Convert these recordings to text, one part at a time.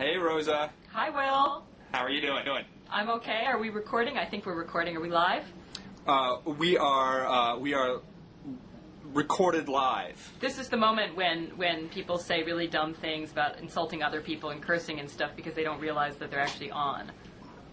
Hey, Rosa. Hi, Will. How are you doing? I'm okay. Are we recording? I think we're recording. Are we live? We are recorded live. This is the moment when people say really dumb things about insulting other people and cursing and stuff because they don't realize that they're actually on.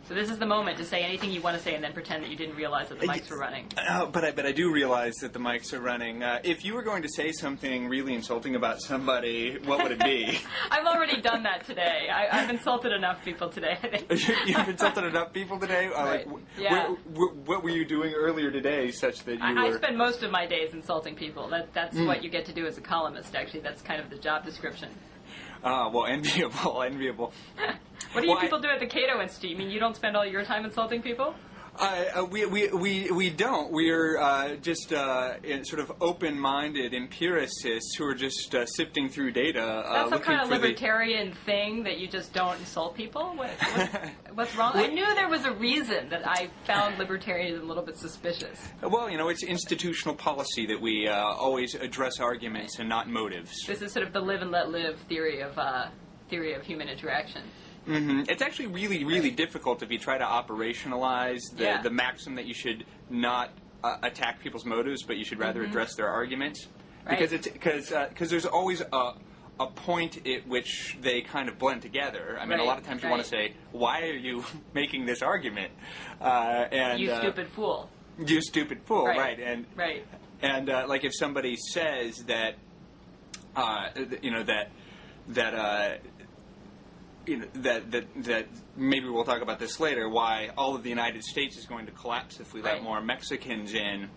So this is the moment to say anything you want to say and then pretend that you didn't realize that the mics were running. But I do realize that the mics are running. If you were going to say something really insulting about somebody, what would it be? I've already done that today. I've insulted enough people today, I think. You've insulted enough people today? Right. Yeah. What were you doing earlier today such that you were... I spend most of my days insulting people. That's what you get to do as a columnist, actually. That's kind of the job description. Well, enviable. What do you people do at the Cato Institute? You mean you don't spend all your time insulting people? We don't. We're just sort of open-minded empiricists who are just sifting through data. That's some kind of libertarian thing that you just don't insult people? What's wrong? I knew there was a reason that I found libertarianism a little bit suspicious. Well, it's institutional policy that we always address arguments and not motives. This is sort of the live and let live theory of human interaction. Mm-hmm. It's actually really difficult if you try to operationalize the maxim that you should not attack people's motives, but you should rather address their arguments. Right. Because there's always a point at which they kind of blend together. A lot of times you want to say, why are you making this argument? You stupid fool. You stupid fool, right? Right. And like if somebody says that that maybe we'll talk about this later, why all of the United States is going to collapse if we let more Mexicans in.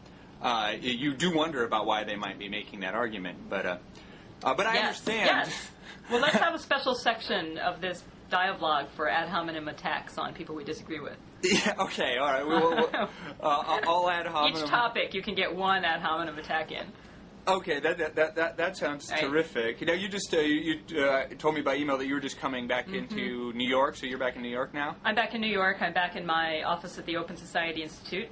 You do wonder about why they might be making that argument, but I understand. Yes. Well, let's have a special section of this dialogue for ad hominem attacks on people we disagree with. Yeah. Okay. All right. All ad hominem. Each topic, you can get one ad hominem attack in. Okay, that sounds terrific. You just you told me by email that you were just coming back into New York, so you're back in New York now? I'm back in New York. I'm back in my office at the Open Society Institute,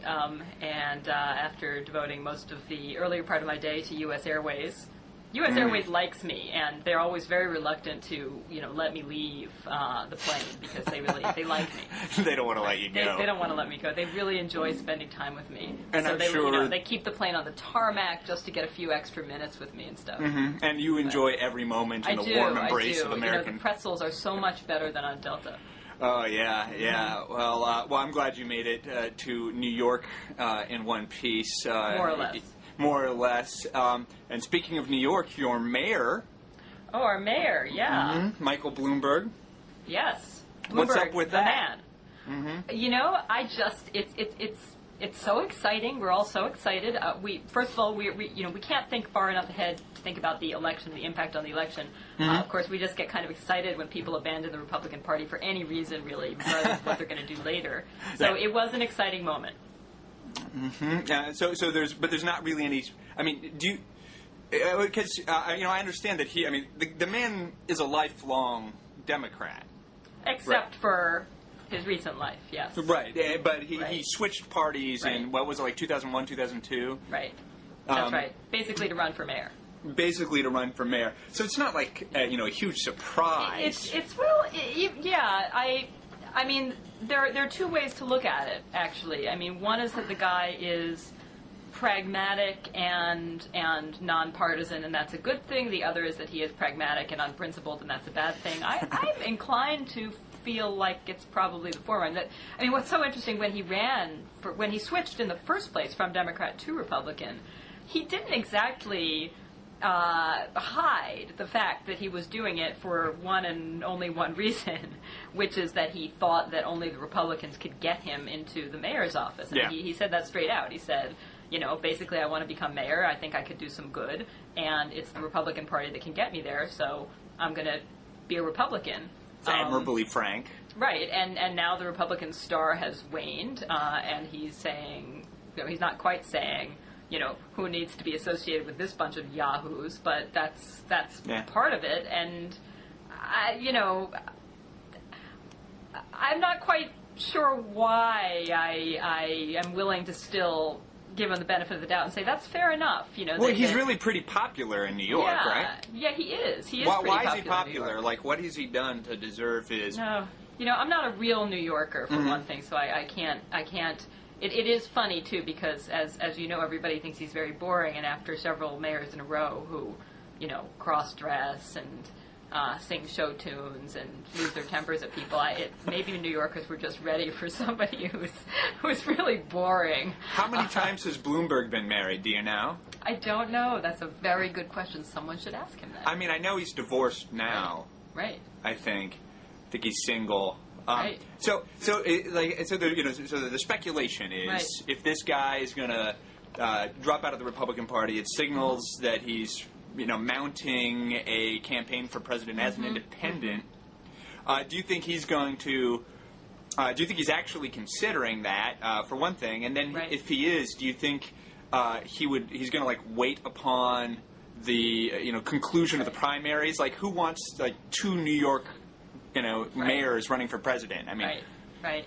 and after devoting most of the earlier part of my day to U.S. Airways. U.S. Airways likes me, and they're always very reluctant to, let me leave the plane because they like me. They don't want to let you go. They don't want to let me go. They really enjoy spending time with me. And so I'm they, sure they keep the plane on the tarmac just to get a few extra minutes with me and stuff. Mm-hmm. And you enjoy every moment in the warm embrace of American. The pretzels are so much better than on Delta. Oh yeah. Well, I'm glad you made it to New York in one piece. More or less. And speaking of New York, your mayor. Oh, our mayor, yeah. Michael Bloomberg. We Bloomberg, what's up with that? Man. It's so exciting. We're all so excited. First of all, we can't think far enough ahead to think about the election, the impact on the election. Of course, we just get kind of excited when people abandon the Republican Party for any reason, really, regardless of what they're going to do later. So it was an exciting moment. So there's not really any. Do you? Because I understand that the man is a lifelong Democrat, except for his recent life, yes. Right, but he switched parties in what was it, like 2001, 2002. Right, that's right. Basically to run for mayor. So it's not like a huge surprise. There are two ways to look at it, actually. One is that the guy is pragmatic and nonpartisan, and that's a good thing. The other is that he is pragmatic and unprincipled, and that's a bad thing. I'm inclined to feel like it's probably the former. What's so interesting, when he switched in the first place from Democrat to Republican, he didn't exactly hide the fact that he was doing it for one and only one reason, which is that he thought that only the Republicans could get him into the mayor's office. And he said that straight out. He said, basically I want to become mayor. I think I could do some good, and it's the Republican Party that can get me there, so I'm going to be a Republican. It's admirably frank. Right, and now the Republican star has waned, and he's saying, he's not quite saying, who needs to be associated with this bunch of yahoos, but that's part of it, and I'm not quite sure why I am willing to still give him the benefit of the doubt and say that's fair enough. Well, he's really pretty popular in New York, right? Yeah, he is. He is. Why is he popular? Like, what has he done to deserve his? No, I'm not a real New Yorker for one thing, so I can't. It is funny too because as you know, everybody thinks he's very boring, and after several mayors in a row who, cross-dress and sing show tunes and lose their tempers at people, maybe New Yorkers were just ready for somebody who's really boring. How many times has Bloomberg been married? Do you know? I don't know. That's a very good question. Someone should ask him that. I mean, I know he's divorced now. Right. I think he's single. Right. So the speculation is if this guy is going to drop out of the Republican Party, it signals that he's mounting a campaign for president as an independent. Do you think he's going to? Do you think he's actually considering that for one thing? And then if he is, do you think he's going to wait upon the conclusion of the primaries? Like, who wants two New York mayors running for president? I mean, right.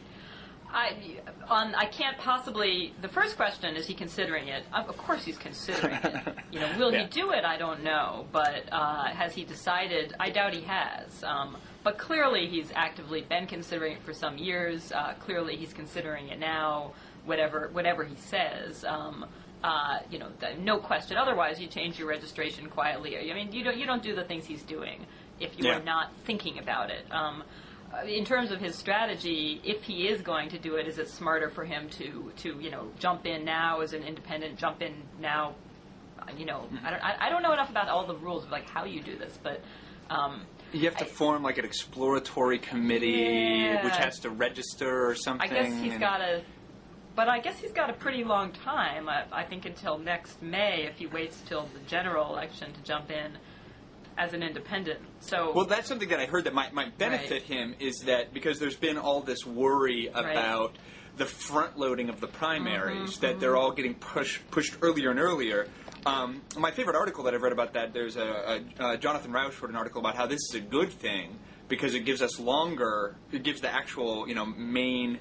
I can't possibly. The first question is he considering it? Of course he's considering it. Will he do it? I don't know. But has he decided? I doubt he has. But clearly he's actively been considering it for some years. Clearly he's considering it now. Whatever he says. No question. Otherwise, you change your registration quietly. I mean, you don't do the things he's doing if you are not thinking about it. In terms of his strategy, if he is going to do it, is it smarter for him to jump in now as an independent? Jump in now, I don't know enough about all the rules of how you do this, but. You have to form an exploratory committee, which has to register or something. I guess he's got to. But I guess he's got a pretty long time. I think until next May, if he waits till the general election to jump in as an independent. Well, that's something that I heard that might benefit him is that because there's been all this worry about the front loading of the primaries, that they're all getting pushed earlier and earlier. My favorite article that I've read about that, there's Jonathan Rauch wrote an article about how this is a good thing because it gives us longer. It gives the actual main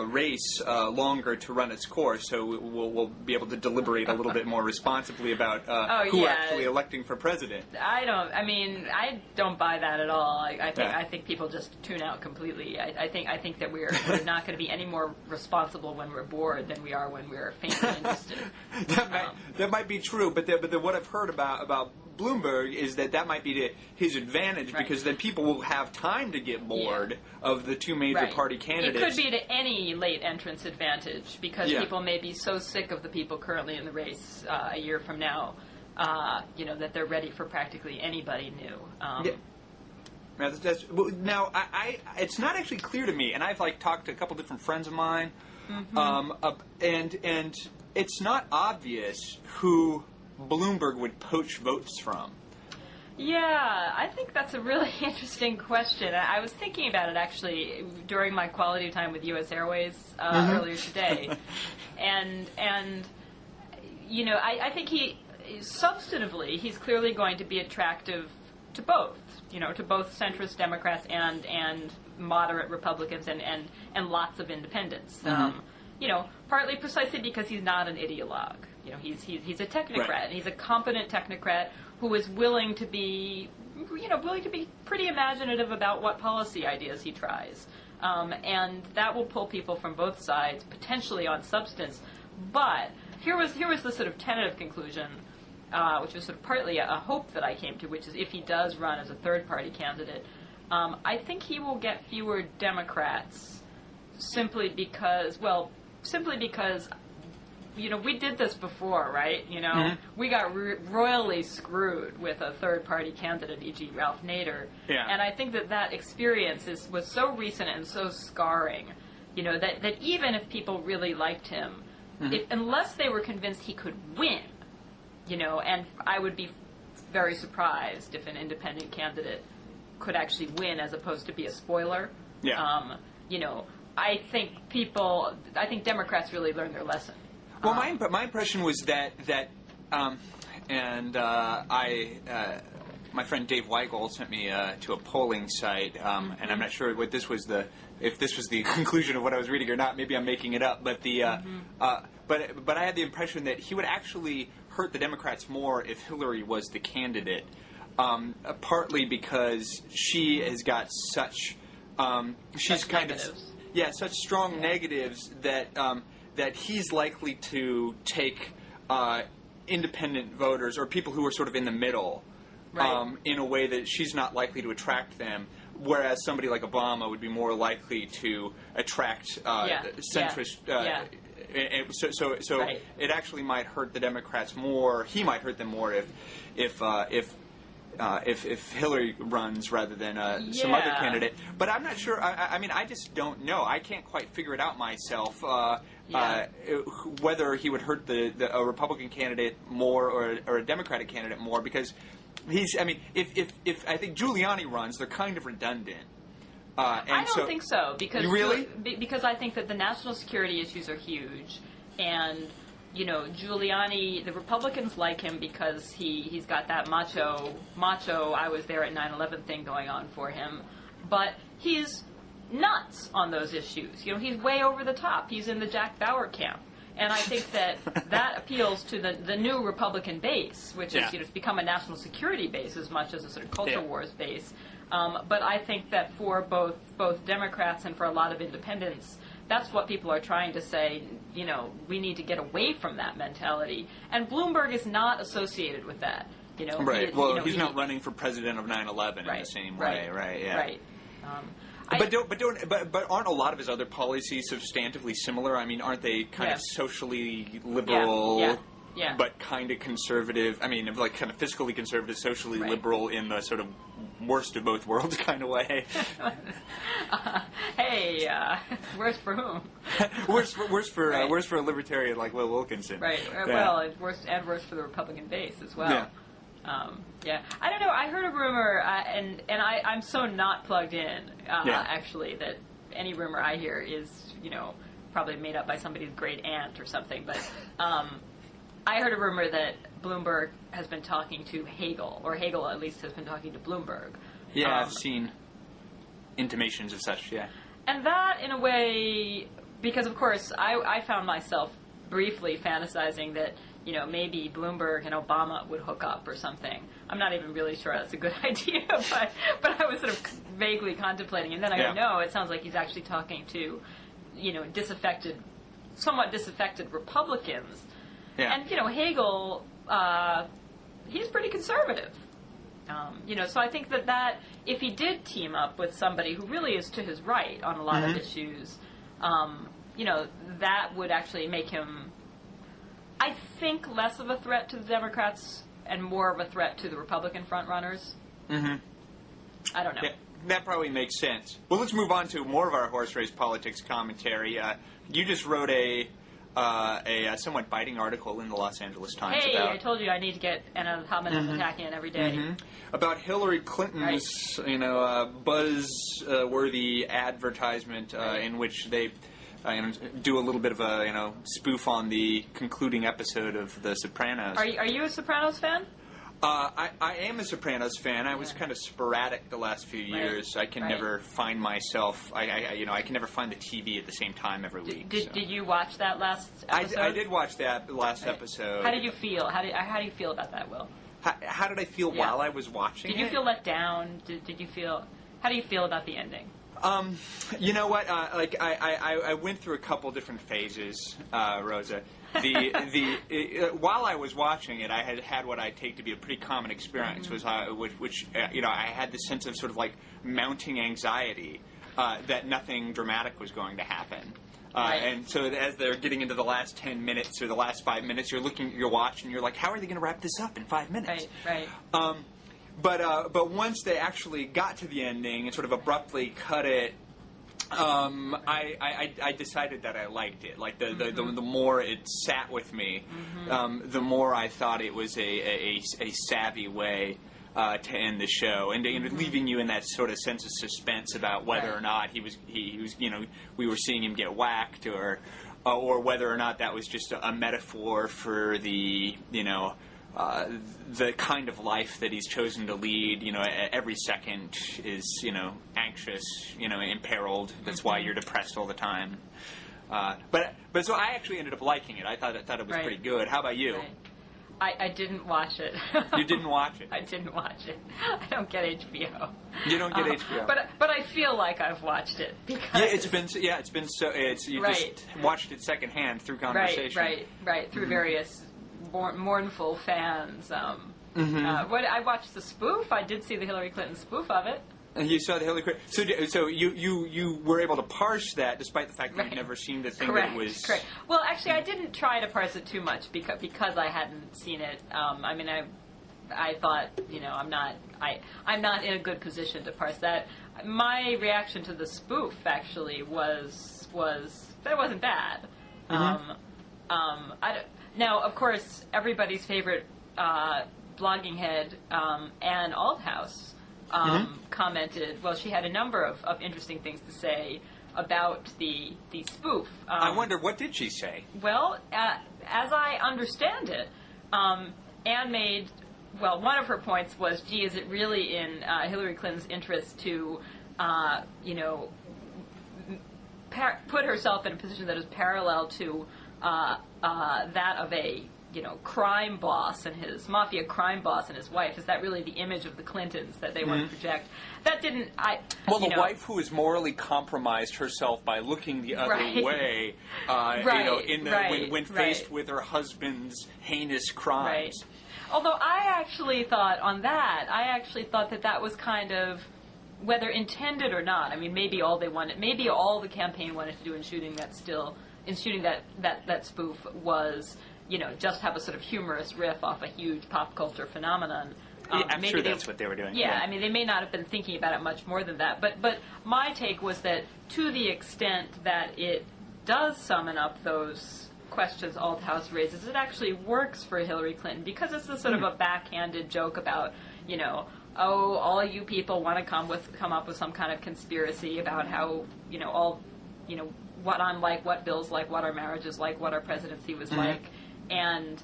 race longer to run its course, so we'll be able to deliberate a little bit more responsibly about who actually electing for president. I don't buy that at all. I think people just tune out completely. I think that we're not going to be any more responsible when we're bored than we are when we're faintly interested. That might be true, but what I've heard about Bloomberg is that might be to his advantage because then people will have time to get bored of the two major party candidates. It could be to any late entrance advantage because people may be so sick of the people currently in the race a year from now, that they're ready for practically anybody new. Now, it's not actually clear to me, and I've talked to a couple different friends of mine, and it's not obvious who Bloomberg would poach votes from. Yeah, I think that's a really interesting question. I was thinking about it actually during my quality time with U.S. Airways earlier today, and I think substantively he's clearly going to be attractive to both, to both centrist Democrats and moderate Republicans and lots of independents. Partly precisely because he's not an ideologue. He's a technocrat, and he's a competent technocrat who is willing to be pretty imaginative about what policy ideas he tries, and that will pull people from both sides potentially on substance. But here was the sort of tentative conclusion, which was sort of partly a hope that I came to, which is if he does run as a third-party candidate, I think he will get fewer Democrats simply because. We did this before, right? We got royally screwed with a third-party candidate, e.g. Ralph Nader. Yeah. And I think that experience was so recent and so scarring, that even if people really liked him, unless they were convinced he could win, and I would be very surprised if an independent candidate could actually win as opposed to be a spoiler. Yeah. I think Democrats really learned their lesson. Well, my impression was that my my friend Dave Weigel sent me to a polling site, and I'm not sure what this was if this was the conclusion of what I was reading or not. Maybe I'm making it up, but but I had the impression that he would actually hurt the Democrats more if Hillary was the candidate, partly because she has got such such strong negatives that he's likely to take independent voters or people who are sort of in the middle in a way that she's not likely to attract them, whereas somebody like Obama would be more likely to attract centrist. So it actually might hurt the Democrats more. He might hurt them more if Hillary runs rather than some other candidate. But I'm not sure. I mean, I just don't know. I can't quite figure it out myself. Whether he would hurt a Republican candidate more or a Democratic candidate more, because I mean, if I think Giuliani runs, they're kind of redundant. I don't think so, because really? Because I think that the national security issues are huge, and Giuliani, the Republicans like him because he's got that macho I was there at 9/11 thing going on for him, but he's nuts on those issues. He's way over the top. He's in the Jack Bauer camp. And I think that appeals to the new Republican base, which is it's become a national security base as much as a sort of culture wars base. But I think that for both Democrats and for a lot of independents, that's what people are trying to say. We need to get away from that mentality. And Bloomberg is not associated with that. Right. He's not running for president of 9/11 in the same way. Right. Yeah. Right. But aren't a lot of his other policies substantively similar? I mean, aren't they kind of socially liberal, but kind of conservative? I mean, like kind of fiscally conservative, socially liberal in the sort of worst of both worlds kind of way. Worst for whom? worse for a libertarian like Will Wilkinson. Right. Well, it's worse for the Republican base as well. Yeah. I don't know. I heard a rumor, and I'm so not plugged in, actually, that any rumor I hear is, probably made up by somebody's great aunt or something. But I heard a rumor that Bloomberg has been talking to Hagel, or Hagel at least has been talking to Bloomberg. Yeah, I've seen intimations of such, And that, in a way, because, of course, I found myself briefly fantasizing that maybe Bloomberg and Obama would hook up or something. I'm not even really sure that's a good idea, but I was sort of vaguely contemplating. And then I go, no, it sounds like he's actually talking to, somewhat disaffected Republicans. Yeah. And, Hagel, he's pretty conservative. So I think that if he did team up with somebody who really is to his right on a lot of issues, that would actually make him, I think, less of a threat to the Democrats and more of a threat to the Republican frontrunners. I don't know. Yeah, that probably makes sense. Well, let's move on to more of our horse race politics commentary. You just wrote a somewhat biting artwork in the Los Angeles Times about... I told you I need to get an ad hominem attack in every day. About Hillary Clinton's, buzz-worthy advertisement in which they... do a little bit of a spoof on the concluding episode of The Sopranos. Are you a Sopranos fan? I am a Sopranos fan. I was kind of sporadic the last few years. I can never find myself. I can never find the TV at the same time every week. Did you watch that last episode? I did watch that last episode. How did you feel? How do you feel about that, Will? How did I feel while I was watching? Did you feel let down? Did you feel? How do you feel about the ending? You know what? I went through a couple different phases, Rosa. While I was watching it, I had what I take to be a pretty common experience, which I had this sense of sort of like mounting anxiety that nothing dramatic was going to happen. And so as they're getting into the last 10 minutes or the last 5 minutes, you're looking at your watch and you're like, how are they going to wrap this up in 5 minutes? Right. But once they actually got to the ending and sort of abruptly cut it, I decided that I liked it. Like the more it sat with me, the more I thought it was a savvy way to end the show, and leaving you in that sort of sense of suspense about whether or not he was we were seeing him get whacked, or whether or not that was just a metaphor for the the kind of life that he's chosen to lead, every second is, anxious, imperiled. That's why you're depressed all the time. But so I actually ended up liking it. I thought it was pretty good. How about you? Right. I didn't watch it. You didn't watch it? I didn't watch it. I don't get HBO. You don't get HBO. But I feel like I've watched it because it's been so you just watched it secondhand through conversation. Right through various mournful fans. I watched the spoof. I did see the Hillary Clinton spoof of it. And you saw the Hillary Clinton. So you were able to parse that despite the fact that you'd never seen the thing that was... Correct. Well, actually, I didn't try to parse it too much because I hadn't seen it. I thought, I'm not in a good position to parse that. My reaction to the spoof, actually, was that it wasn't bad. Now, of course, everybody's favorite blogging head, Ann Althouse, commented, well, she had a number of interesting things to say about the spoof. I wonder, what did she say? Well, as I understand it, Anne made, one of her points was, gee, is it really in Hillary Clinton's interest to, put herself in a position that is parallel to that of a crime boss and his mafia crime boss and his wife? Is that really the image of the Clintons that they want to project? That didn't. The wife who has morally compromised herself by looking the other way, when faced with her husband's heinous crimes. Right. Although I actually thought that was kind of, whether intended or not. I mean, maybe all the campaign wanted to do in shooting that spoof was, just have a sort of humorous riff off a huge pop culture phenomenon. I'm sure that's what they were doing. Yeah, I mean, they may not have been thinking about it much more than that. But my take was that to the extent that it does summon up those questions Althouse raises, it actually works for Hillary Clinton because it's a sort of a backhanded joke about, all you people want to come up with some kind of conspiracy about how, what I'm like, what Bill's like, what our marriage is like, what our presidency was like, and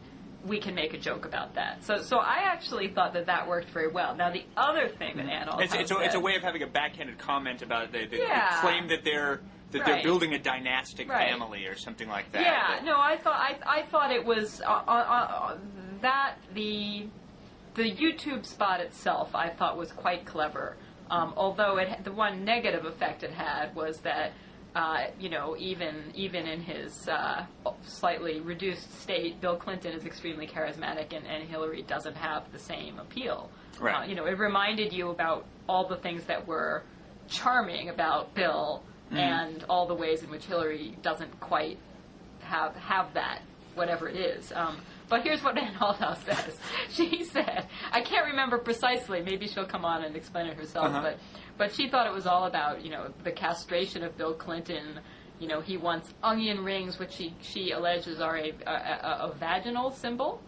we can make a joke about that. So I actually thought that worked very well. Now, the other thing that Ann Althouse said... It's a way of having a backhanded comment about the claim that they're building a dynastic family or something like that. Yeah, no, I thought it was... that the YouTube spot itself, I thought, was quite clever. Although the one negative effect it had was that even in his slightly reduced state, Bill Clinton is extremely charismatic, and Hillary doesn't have the same appeal. Right. It reminded you about all the things that were charming about Bill, and all the ways in which Hillary doesn't quite have that, whatever it is. But here's what Ann Althouse says. She said, I can't remember precisely, maybe she'll come on and explain it herself, but she thought it was all about, the castration of Bill Clinton. He wants onion rings, which she alleges are a vaginal symbol.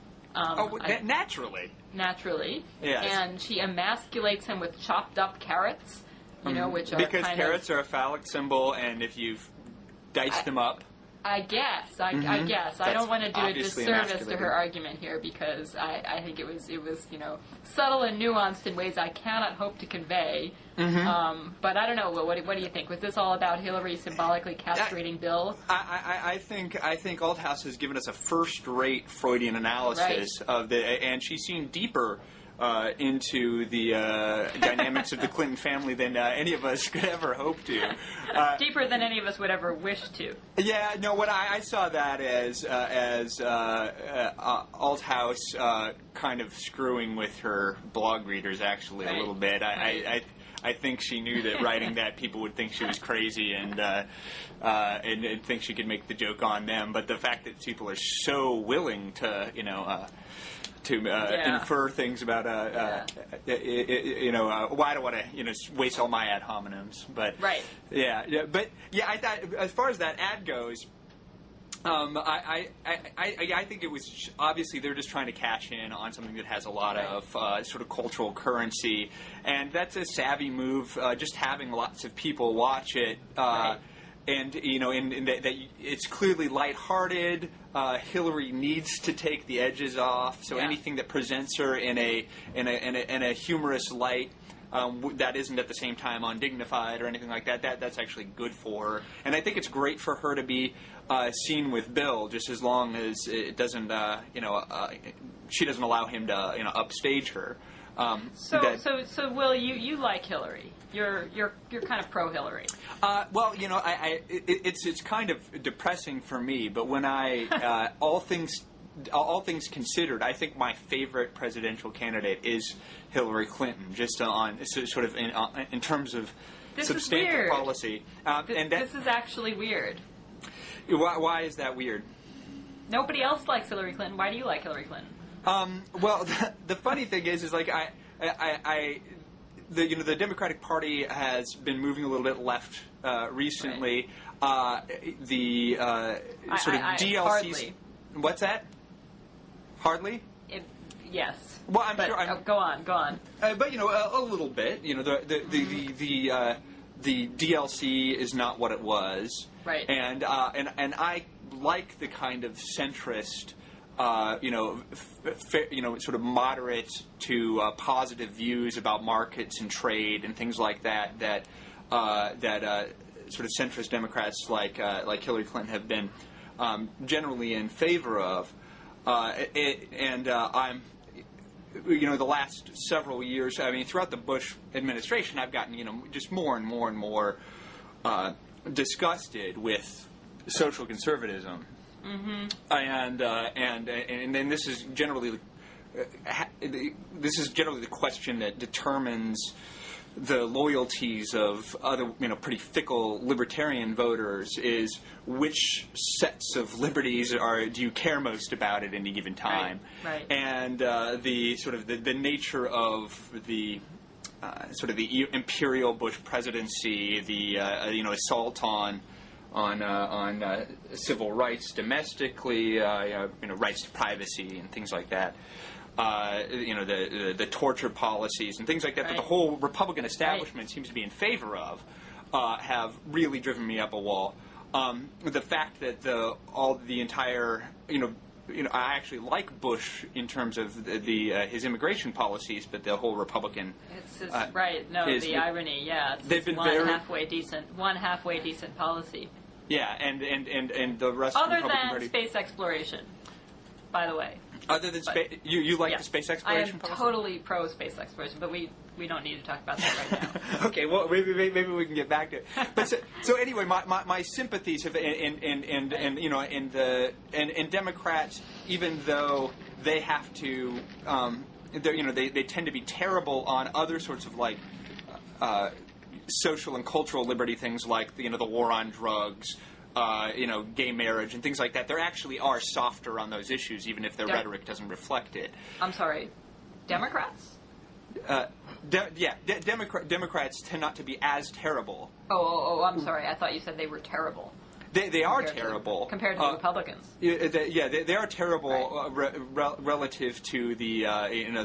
Naturally. Naturally. Yes. And she emasculates him with chopped up carrots, which are because carrots are a phallic symbol, and if you've diced them up... I guess. I don't want to do a disservice to her argument here because I think it was subtle and nuanced in ways I cannot hope to convey. But I don't know. What do you think? Was this all about Hillary symbolically castrating Bill? I think Althouse has given us a first-rate Freudian analysis of and she's seen deeper into the dynamics of the Clinton family than any of us could ever hope to. Deeper than any of us would ever wish to. Yeah, no, what I saw that as Althouse kind of screwing with her blog readers, actually, a little bit. I think she knew that writing that people would think she was crazy and think she could make the joke on them. But the fact that people are so willing to, infer things about, why I don't want to, waste all my ad hominems. But but I thought as far as that ad goes, I think it was obviously they're just trying to cash in on something that has a lot of sort of cultural currency, and that's a savvy move. Just having lots of people watch it. and that it's clearly lighthearted. Hillary needs to take the edges off, so anything that presents her in a humorous light. That isn't at the same time undignified or anything like that. That's actually good for her, and I think it's great for her to be seen with Bill, just as long as it doesn't, she doesn't allow him to, upstage her. So Will, you like Hillary? You're kind of pro Hillary. Well, it's kind of depressing for me, but when I all things considered, I think my favorite presidential candidate is Hillary Clinton, just on sort of in terms of substantive policy. This is actually weird. Why is that weird? Nobody else likes Hillary Clinton. Why do you like Hillary Clinton? Well, the funny thing is like the Democratic Party has been moving a little bit left recently. Right. The sort of DLC. Hardly. What's that? Hardly? Yes. Well, I'm sure. Go on. But a little bit. The DLC is not what it was. Right. And I like the kind of centrist, sort of moderate to positive views about markets and trade and things like that. That sort of centrist Democrats like Hillary Clinton have been generally in favor of. I'm, the last several years, I mean, throughout the Bush administration, I've gotten, just more and more and more disgusted with social conservatism. Mm-hmm. And then this is generally the question that determines the loyalties of other, pretty fickle libertarian voters is which sets of liberties do you care most about at any given time, right. And the sort of the nature of the sort of the imperial Bush presidency, the assault on civil rights domestically, rights to privacy and things like that. The torture policies and things like that right. that the whole Republican establishment seems to be in favor of have really driven me up a wall. The fact that the entire I actually like Bush in terms of his immigration policies, but the whole Republican right. No, the irony. Yeah, they've been halfway decent policy. Yeah, and the rest other of the Republican than Party. Space exploration, by the way. Other than space, you like yes, the space exploration I am policy? Totally pro space exploration, but we don't need to talk about that right now. Okay, well maybe we can get back to it. But so anyway, my sympathies have and Democrats, even though they have to, they tend to be terrible on other sorts of like social and cultural liberty things like the war on drugs. Gay marriage and things like that. There actually are softer on those issues, even if their rhetoric doesn't reflect it. I'm sorry, Democrats? Democrats tend not to be as terrible. Oh, I'm sorry. I thought you said they were terrible. They are terrible compared to the Republicans. They are terrible right. Relative to the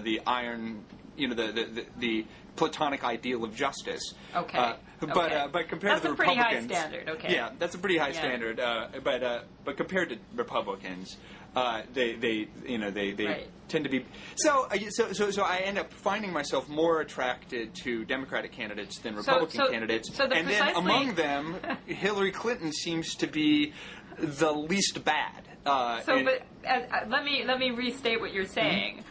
the iron, the Platonic ideal of justice. Okay. But compared to the Republicans, that's a pretty high standard. Okay. Yeah, that's a pretty high standard. But compared to Republicans, they right. tend to be so I end up finding myself more attracted to Democratic candidates than Republican candidates, and then among them, Hillary Clinton seems to be the least bad. Let me restate what you're saying.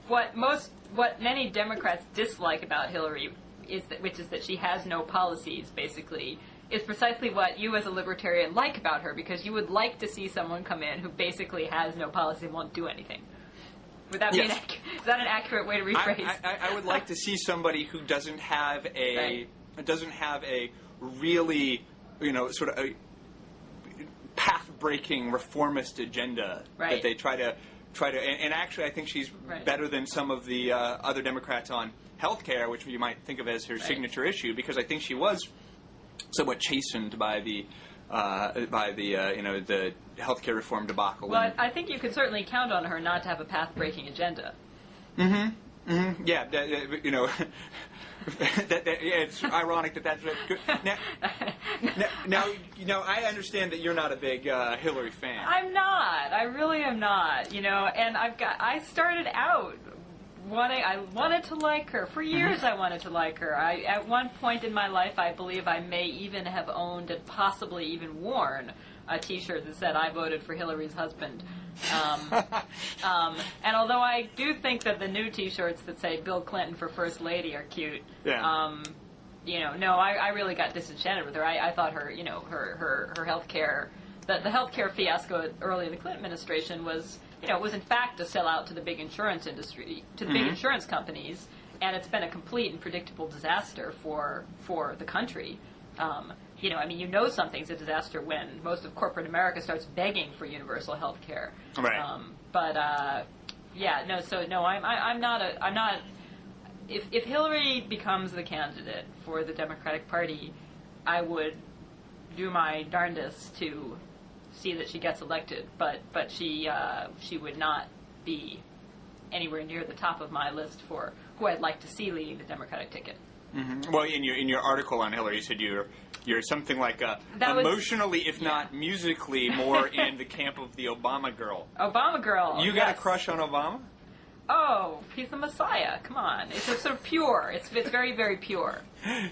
Mm-hmm. What many Democrats dislike about Hillary which is that she has no policies, basically, is precisely what you as a libertarian like about her, because you would like to see someone come in who basically has no policy and won't do anything. Would that yes. is that an accurate way to rephrase? I would like to see somebody who doesn't have a really sort of a path-breaking reformist agenda right. that they try to and actually I think she's right. better than some of the other Democrats on healthcare, which you might think of as her right. signature issue, because I think she was somewhat chastened by the healthcare reform debacle. Well, I think you could certainly count on her not to have a path-breaking agenda. Mm-hmm. Mm-hmm. Yeah. It's ironic that's good. Now, I understand that you're not a big Hillary fan. I'm not. I really am not. And I started out I wanted to like her. For years I wanted to like her. At one point in my life, I believe I may even have owned and possibly even worn a T-shirt that said, "I voted for Hillary's husband." And although I do think that the new T-shirts that say "Bill Clinton for First Lady" are cute, I really got disenchanted with her. I thought her, her health care, the health care fiasco early in the Clinton administration was in fact a sellout to the big insurance industry, to the big insurance companies, and it's been a complete and predictable disaster for the country. Something's a disaster when most of corporate America starts begging for universal health care. Right. I'm not. If Hillary becomes the candidate for the Democratic Party, I would do my darndest to see that she gets elected, but she would not be anywhere near the top of my list for who I'd like to see leading the Democratic ticket. Mm-hmm. Well, in your article on Hillary, you said you're something like emotionally, if not musically, more in the camp of the Obama girl. Obama girl. You got a crush on Obama? Oh, he's the Messiah. Come on, it's sort of pure. It's very, very pure.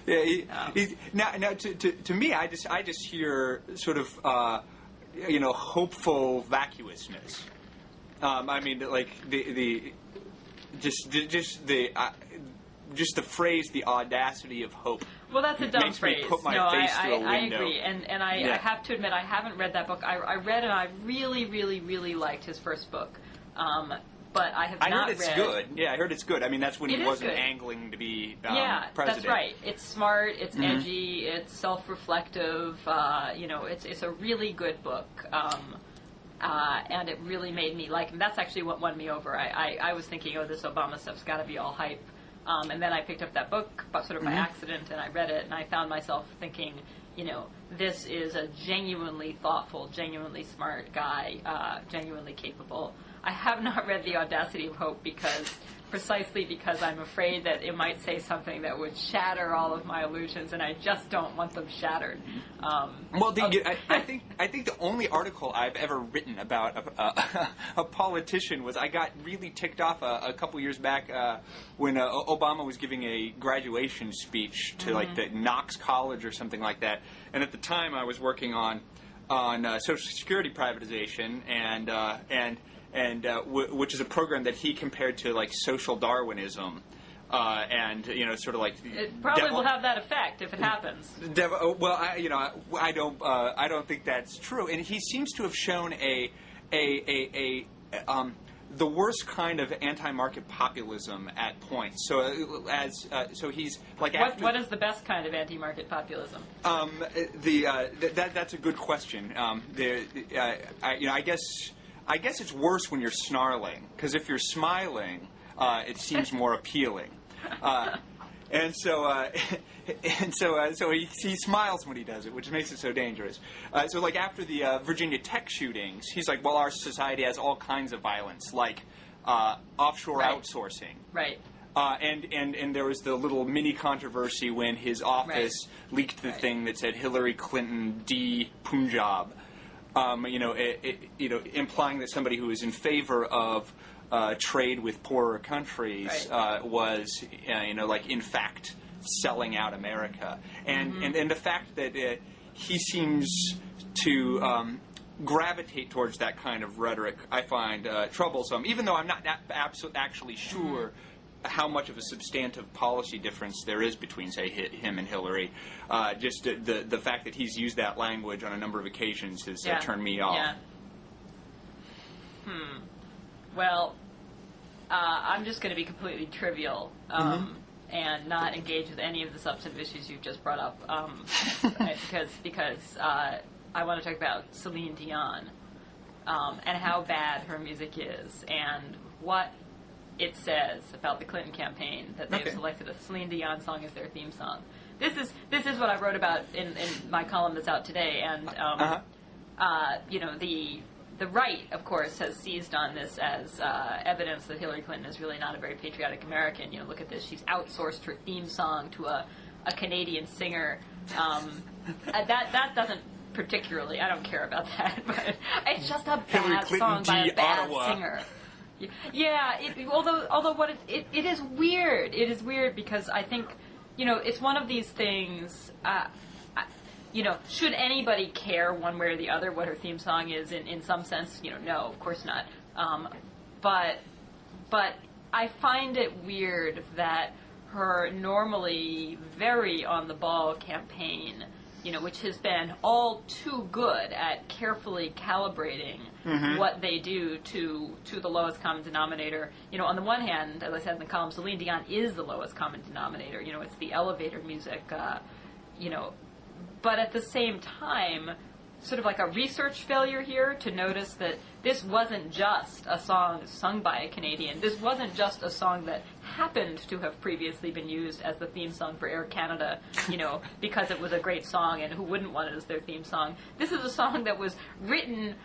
Yeah. Now to me, I just hear sort of hopeful vacuousness. Just the phrase, the audacity of hope. Well, that's a dumb phrase. Makes me put my face through a window. I agree, and I have to admit I haven't read that book. I read and I really, really, really liked his first book, but I have not read. I heard it's good. Yeah, I heard it's good. I mean, that's when he wasn't angling to be president. That's right. It's smart. It's edgy. It's self-reflective. It's a really good book. And it really made me like him. That's actually what won me over. I was thinking, this Obama stuff's got to be all hype. And then I picked up that book sort of by accident, and I read it, and I found myself thinking, this is a genuinely thoughtful, genuinely smart guy, genuinely capable. I have not read The Audacity of Hope precisely because I'm afraid that it might say something that would shatter all of my illusions, and I just don't want them shattered. I think the only article I've ever written about a politician was I got really ticked off a couple years back when Obama was giving a graduation speech to like the Knox College or something like that, and at the time I was working on Social Security privatization which is a program that he compared to like social Darwinism, sort of like it probably will have that effect if it happens. I don't think that's true, and he seems to have shown the worst kind of anti-market populism at points. So he's like what is the best kind of anti-market populism? That's a good question. I guess it's worse when you're snarling, because if you're smiling, it seems more appealing. So he smiles when he does it, which makes it so dangerous. So like after the Virginia Tech shootings, he's like, well, our society has all kinds of violence, like offshore outsourcing. Right. And there was the little mini controversy when his office leaked the thing that said Hillary Clinton D. Punjab. Implying that somebody who is in favor of trade with poorer countries was, in fact, selling out America. And the fact that he seems to gravitate towards that kind of rhetoric, I find troublesome, even though I'm not actually sure how much of a substantive policy difference there is between, say, him and Hillary. Just the fact that he's used that language on a number of occasions has turned me off. Yeah. Well, I'm just going to be completely trivial and not engage with any of the substantive issues you've just brought up because I want to talk about Celine Dion and how bad her music is and what it says about the Clinton campaign that they've selected a Celine Dion song as their theme song. This is what I wrote about in my column that's out today, and the the right, of course, has seized on this as evidence that Hillary Clinton is really not a very patriotic American. Look at this. She's outsourced her theme song to a Canadian singer. That doesn't particularly, I don't care about that, but it's just a bad song by a bad singer. Yeah, although what it is weird. It is weird because I think, it's one of these things, should anybody care one way or the other what her theme song is in some sense? No, of course not. But I find it weird that her normally very on-the-ball campaign, which has been all too good at carefully calibrating what they do to the lowest common denominator. On the one hand, as I said in the column, Celine Dion is the lowest common denominator. It's the elevator music, But at the same time, sort of like a research failure here to notice that this wasn't just a song sung by a Canadian. This wasn't just a song that happened to have previously been used as the theme song for Air Canada, because it was a great song and who wouldn't want it as their theme song. This is a song that was written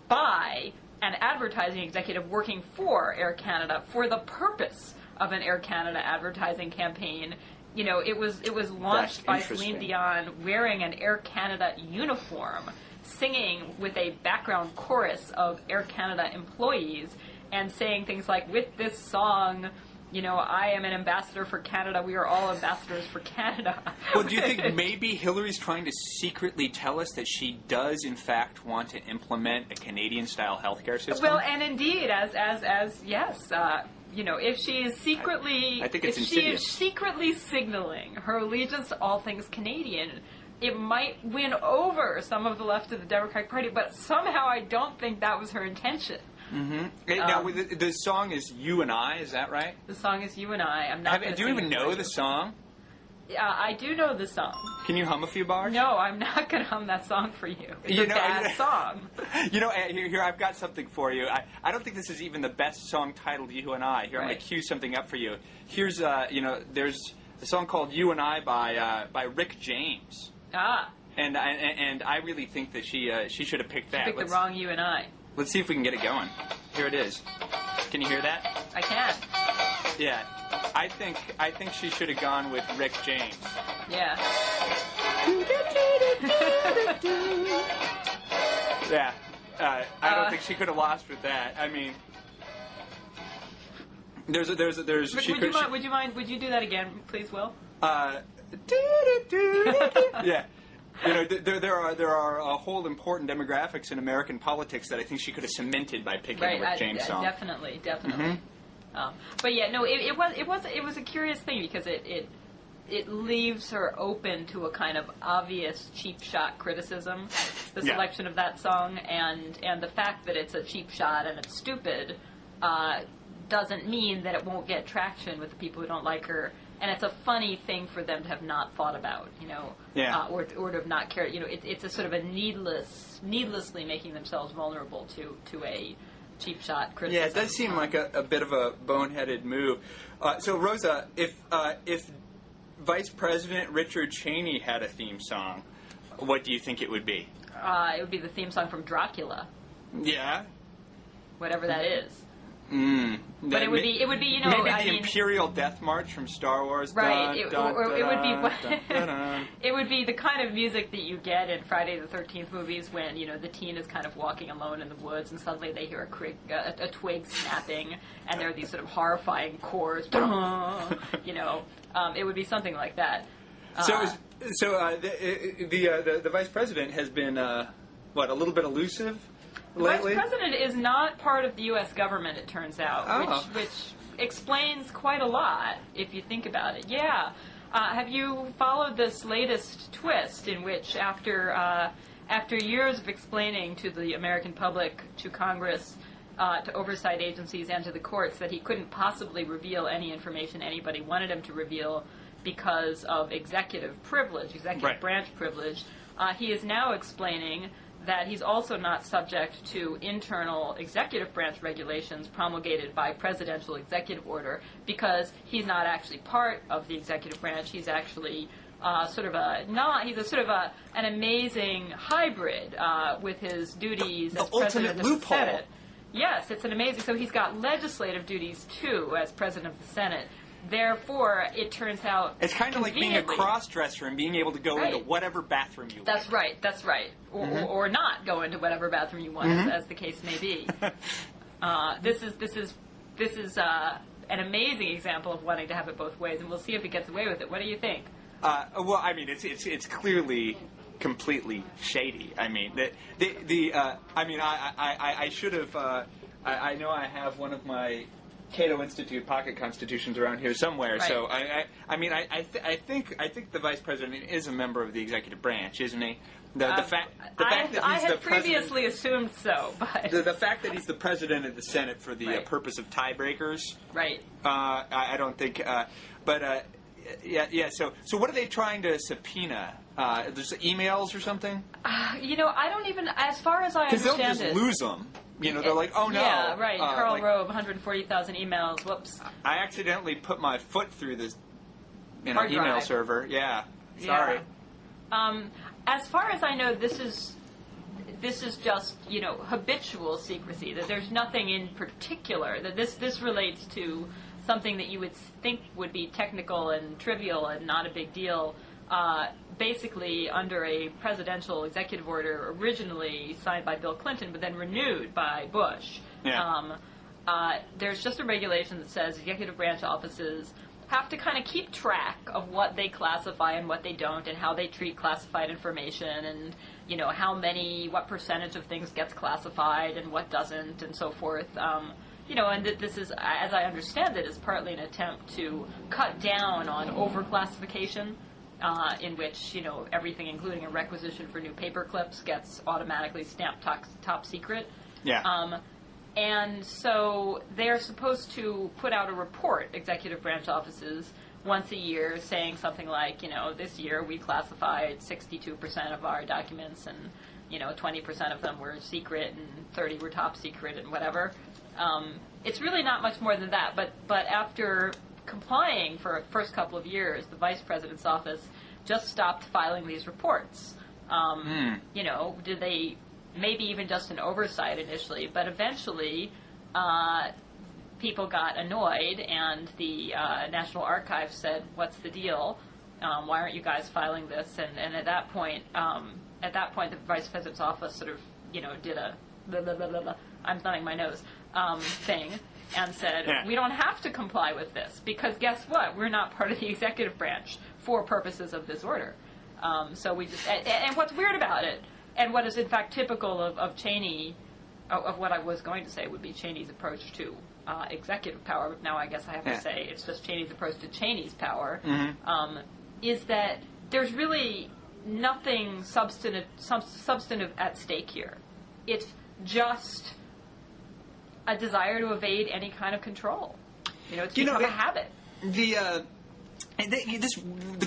by an advertising executive working for Air Canada for the purpose of an Air Canada advertising campaign. It was launched by Celine Dion wearing an Air Canada uniform, singing with a background chorus of Air Canada employees, and saying things like, with this song, I am an ambassador for Canada, we are all ambassadors for Canada. Well, do you think maybe Hillary's trying to secretly tell us that she does, in fact, want to implement a Canadian-style healthcare system? Well, and indeed, as yes, if she is secretly, I think it's if insidious. She is secretly signaling her allegiance to all things Canadian, it might win over some of the left of the Democratic Party, but somehow I don't think that was her intention. Now, the song is You and I, is that right? The song is You and I. I'm not. Do you even know the song? I do know the song. Can you hum a few bars? No, I'm not going to hum that song for you. It's a bad song. Here, I've got something for you. I don't think this is even the best song titled You and I. Here, I'm going to cue something up for you. Here's, there's a song called You and I by Rick James. And I really think that she should have picked that. She picked the wrong You and I. Let's see if we can get it going. Here it is. Can you hear that? I can. Yeah. I think she should have gone with Rick James. Yeah. Yeah. I don't think she could have lost with that. I mean, there's. Would you do that again, please, Will? Yeah. There are a whole important demographics in American politics that I think she could have cemented by picking a Rick James song. Definitely. But yeah, no, it was a curious thing because it leaves her open to a kind of obvious cheap shot criticism, the selection of that song, and the fact that it's a cheap shot and it's stupid doesn't mean that it won't get traction with the people who don't like her. And it's a funny thing for them to have not thought about, or to have not cared. It's a sort of a needlessly making themselves vulnerable to a cheap shot criticism. Yeah, it does seem like a bit of a boneheaded move. So, Rosa, if Vice President Richard Cheney had a theme song, what do you think it would be? It would be the theme song from Dracula. Yeah. Whatever that is. But it would be, maybe the Imperial Death March from Star Wars. Right. It would be the kind of music that you get in Friday the 13th movies when, the teen is kind of walking alone in the woods and suddenly they hear a twig snapping and there are these sort of horrifying chords. It would be something like that. The Vice President has been, a little bit elusive? Lately? Vice President is not part of the U.S. government, it turns out, which explains quite a lot if you think about it. Yeah. Have you followed this latest twist in which after years of explaining to the American public, to Congress, to oversight agencies, and to the courts that he couldn't possibly reveal any information anybody wanted him to reveal because of executive branch privilege, he is now explaining that he's also not subject to internal executive branch regulations promulgated by presidential executive order because he's not actually part of the executive branch. He's actually he's a sort of an amazing hybrid with his duties as ultimate president of loophole. the Senate. Yes, it's an amazing. So he's got legislative duties too as president of the Senate. Therefore, it turns out it's kind of like being a cross-dresser and being able to go into whatever bathroom you want. That's right. That's right. Or not go into whatever bathroom you want, as the case may be. This is an amazing example of wanting to have it both ways, and we'll see if he gets away with it. What do you think? Well, I mean, it's clearly completely shady. I mean, I should have. I know I have one of my Cato Institute pocket constitutions around here somewhere. Right. So I think the vice president is a member of the executive branch, isn't he? The fact that he's I had the previously assumed so, but the fact that he's the president of the Senate for the purpose of tiebreakers. Right. I don't think. Yeah. So what are they trying to subpoena? There's emails or something? I don't even, as far as I Because understand they'll just lose them. They're like, oh no. Yeah, right. Karl Rove, 140,000 emails. Whoops. I accidentally put my foot through this Hard email drive. server. Yeah. Sorry. Yeah. As far as I know, this is just habitual secrecy. That there's nothing in particular. That this relates to something that you would think would be technical and trivial and not a big deal. Basically, under a presidential executive order originally signed by Bill Clinton, but then renewed by Bush. Yeah. There's just a regulation that says executive branch offices have to kind of keep track of what they classify and what they don't, and how they treat classified information, and what percentage of things gets classified and what doesn't, and so forth. And that this is, as I understand it, is partly an attempt to cut down on overclassification, in which everything, including a requisition for new paper clips, gets automatically stamped top secret. Yeah. And so they're supposed to put out a report, executive branch offices, once a year, saying something like, this year we classified 62% of our documents, and 20% of them were secret, and 30 were top secret, and whatever. It's really not much more than that, but after complying for the first couple of years, the vice president's office just stopped filing these reports. Did they, maybe even just an oversight initially, but eventually people got annoyed, and the National Archives said, what's the deal? Why aren't you guys filing this? And at that point, the vice president's office sort of, did a blah, blah, blah, blah, blah, I'm thumbing my nose thing, and said, we don't have to comply with this, because guess what? We're not part of the executive branch for purposes of this order. So we just, and what's weird about it, and what is in fact typical of Cheney, of what I was going to say would be Cheney's approach to executive power, but now I guess I have to say it's just Cheney's approach to Cheney's power, is that there's really nothing substantive at stake here. It's just a desire to evade any kind of control. It's become a habit. The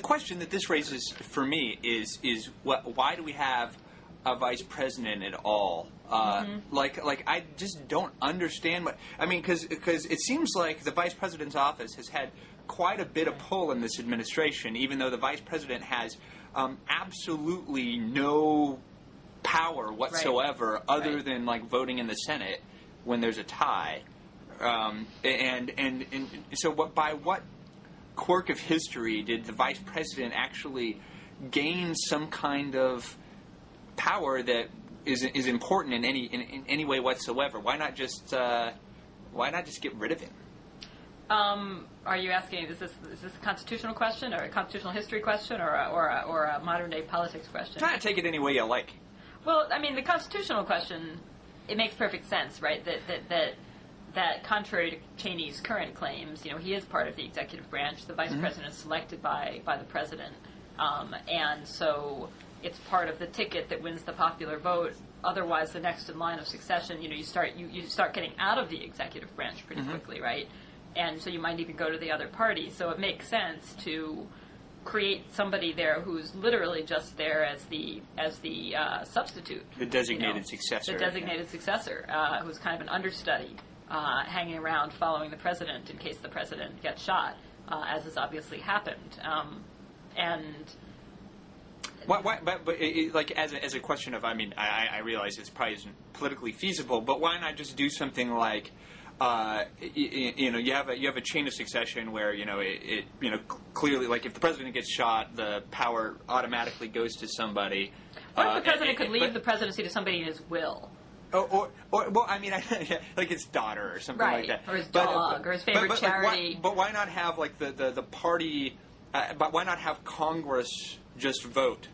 question that this raises for me is why do we have a vice president at all? Like I just don't understand because it seems like the vice president's office has had quite a bit of pull in this administration, even though the vice president has absolutely no power whatsoever, other than voting in the Senate when there's a tie, and so by what quirk of history did the vice president actually gain some kind of power that is important in any way whatsoever? Why not just get rid of him? Are you asking, is this a constitutional question, or a constitutional history question, or a modern day politics question? Try to take it any way you like. Well, I mean, the constitutional question, it makes perfect sense, right? That contrary to Cheney's current claims, he is part of the executive branch. The vice president is selected by the president, and so it's part of the ticket that wins the popular vote. Otherwise, the next in line of succession, you start getting out of the executive branch pretty quickly, right? And so you might even go to the other party. So it makes sense to create somebody there who's literally just there as the substitute, the designated successor. The designated successor, who's kind of an understudy, hanging around following the president in case the president gets shot, as has obviously happened. Why, but like as a question of, I mean, I realize this probably isn't politically feasible, but why not just do something like, you have a chain of succession where it clearly, like, if the president gets shot, the power automatically goes to somebody. What if the president could leave the presidency to somebody in his will? Or well, I mean, like his daughter or something like that, or his dog, or his favorite charity. But why not have like the party? But why not have Congress just vote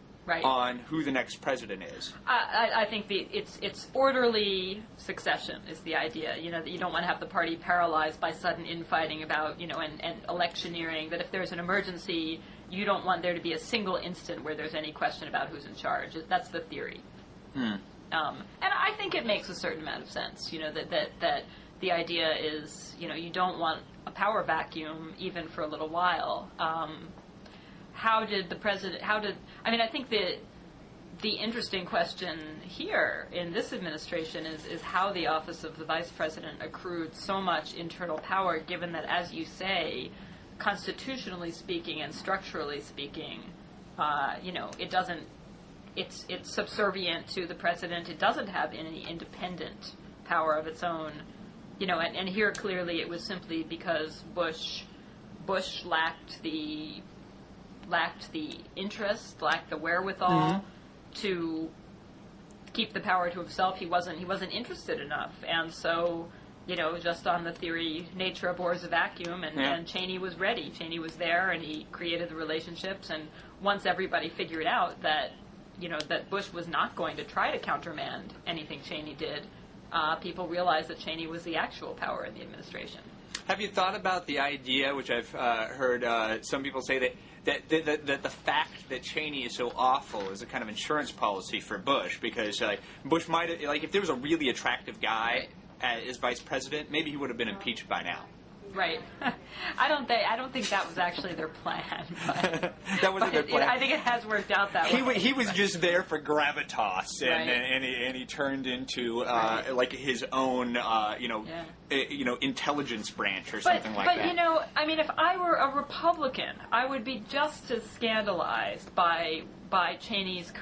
on who the next president is? I think it's orderly succession is the idea. That you don't want to have the party paralyzed by sudden infighting about and electioneering. That if there's an emergency, you don't want there to be a single instant where there's any question about who's in charge. That's the theory. And I think it makes a certain amount of sense. That the idea is you don't want a power vacuum even for a little while. I think the interesting question here in this administration is how the office of the vice president accrued so much internal power, given that, as you say, constitutionally speaking and structurally speaking, it doesn't. It's subservient to the president. It doesn't have any independent power of its own, And here clearly it was simply because Bush lacked the interest, lacked the wherewithal to keep the power to himself. He wasn't interested enough, and so just on the theory, nature abhors a vacuum, and Cheney was ready. Cheney was there, and he created the relationships. And once everybody figured out that that Bush was not going to try to countermand anything Cheney did, people realized that Cheney was the actual power in the administration. Have you thought about the idea, which I've heard some people say, that the fact that Cheney is so awful is a kind of insurance policy for Bush, because Bush might, if there was a really attractive guy as vice president, maybe he would have been impeached by now. Right. I don't think that was actually their plan. That wasn't their plan. I think it has worked out that way. He was just there for gravitas, and he turned into like his own intelligence branch or something like that. But if I were a Republican, I would be just as scandalized by Cheney's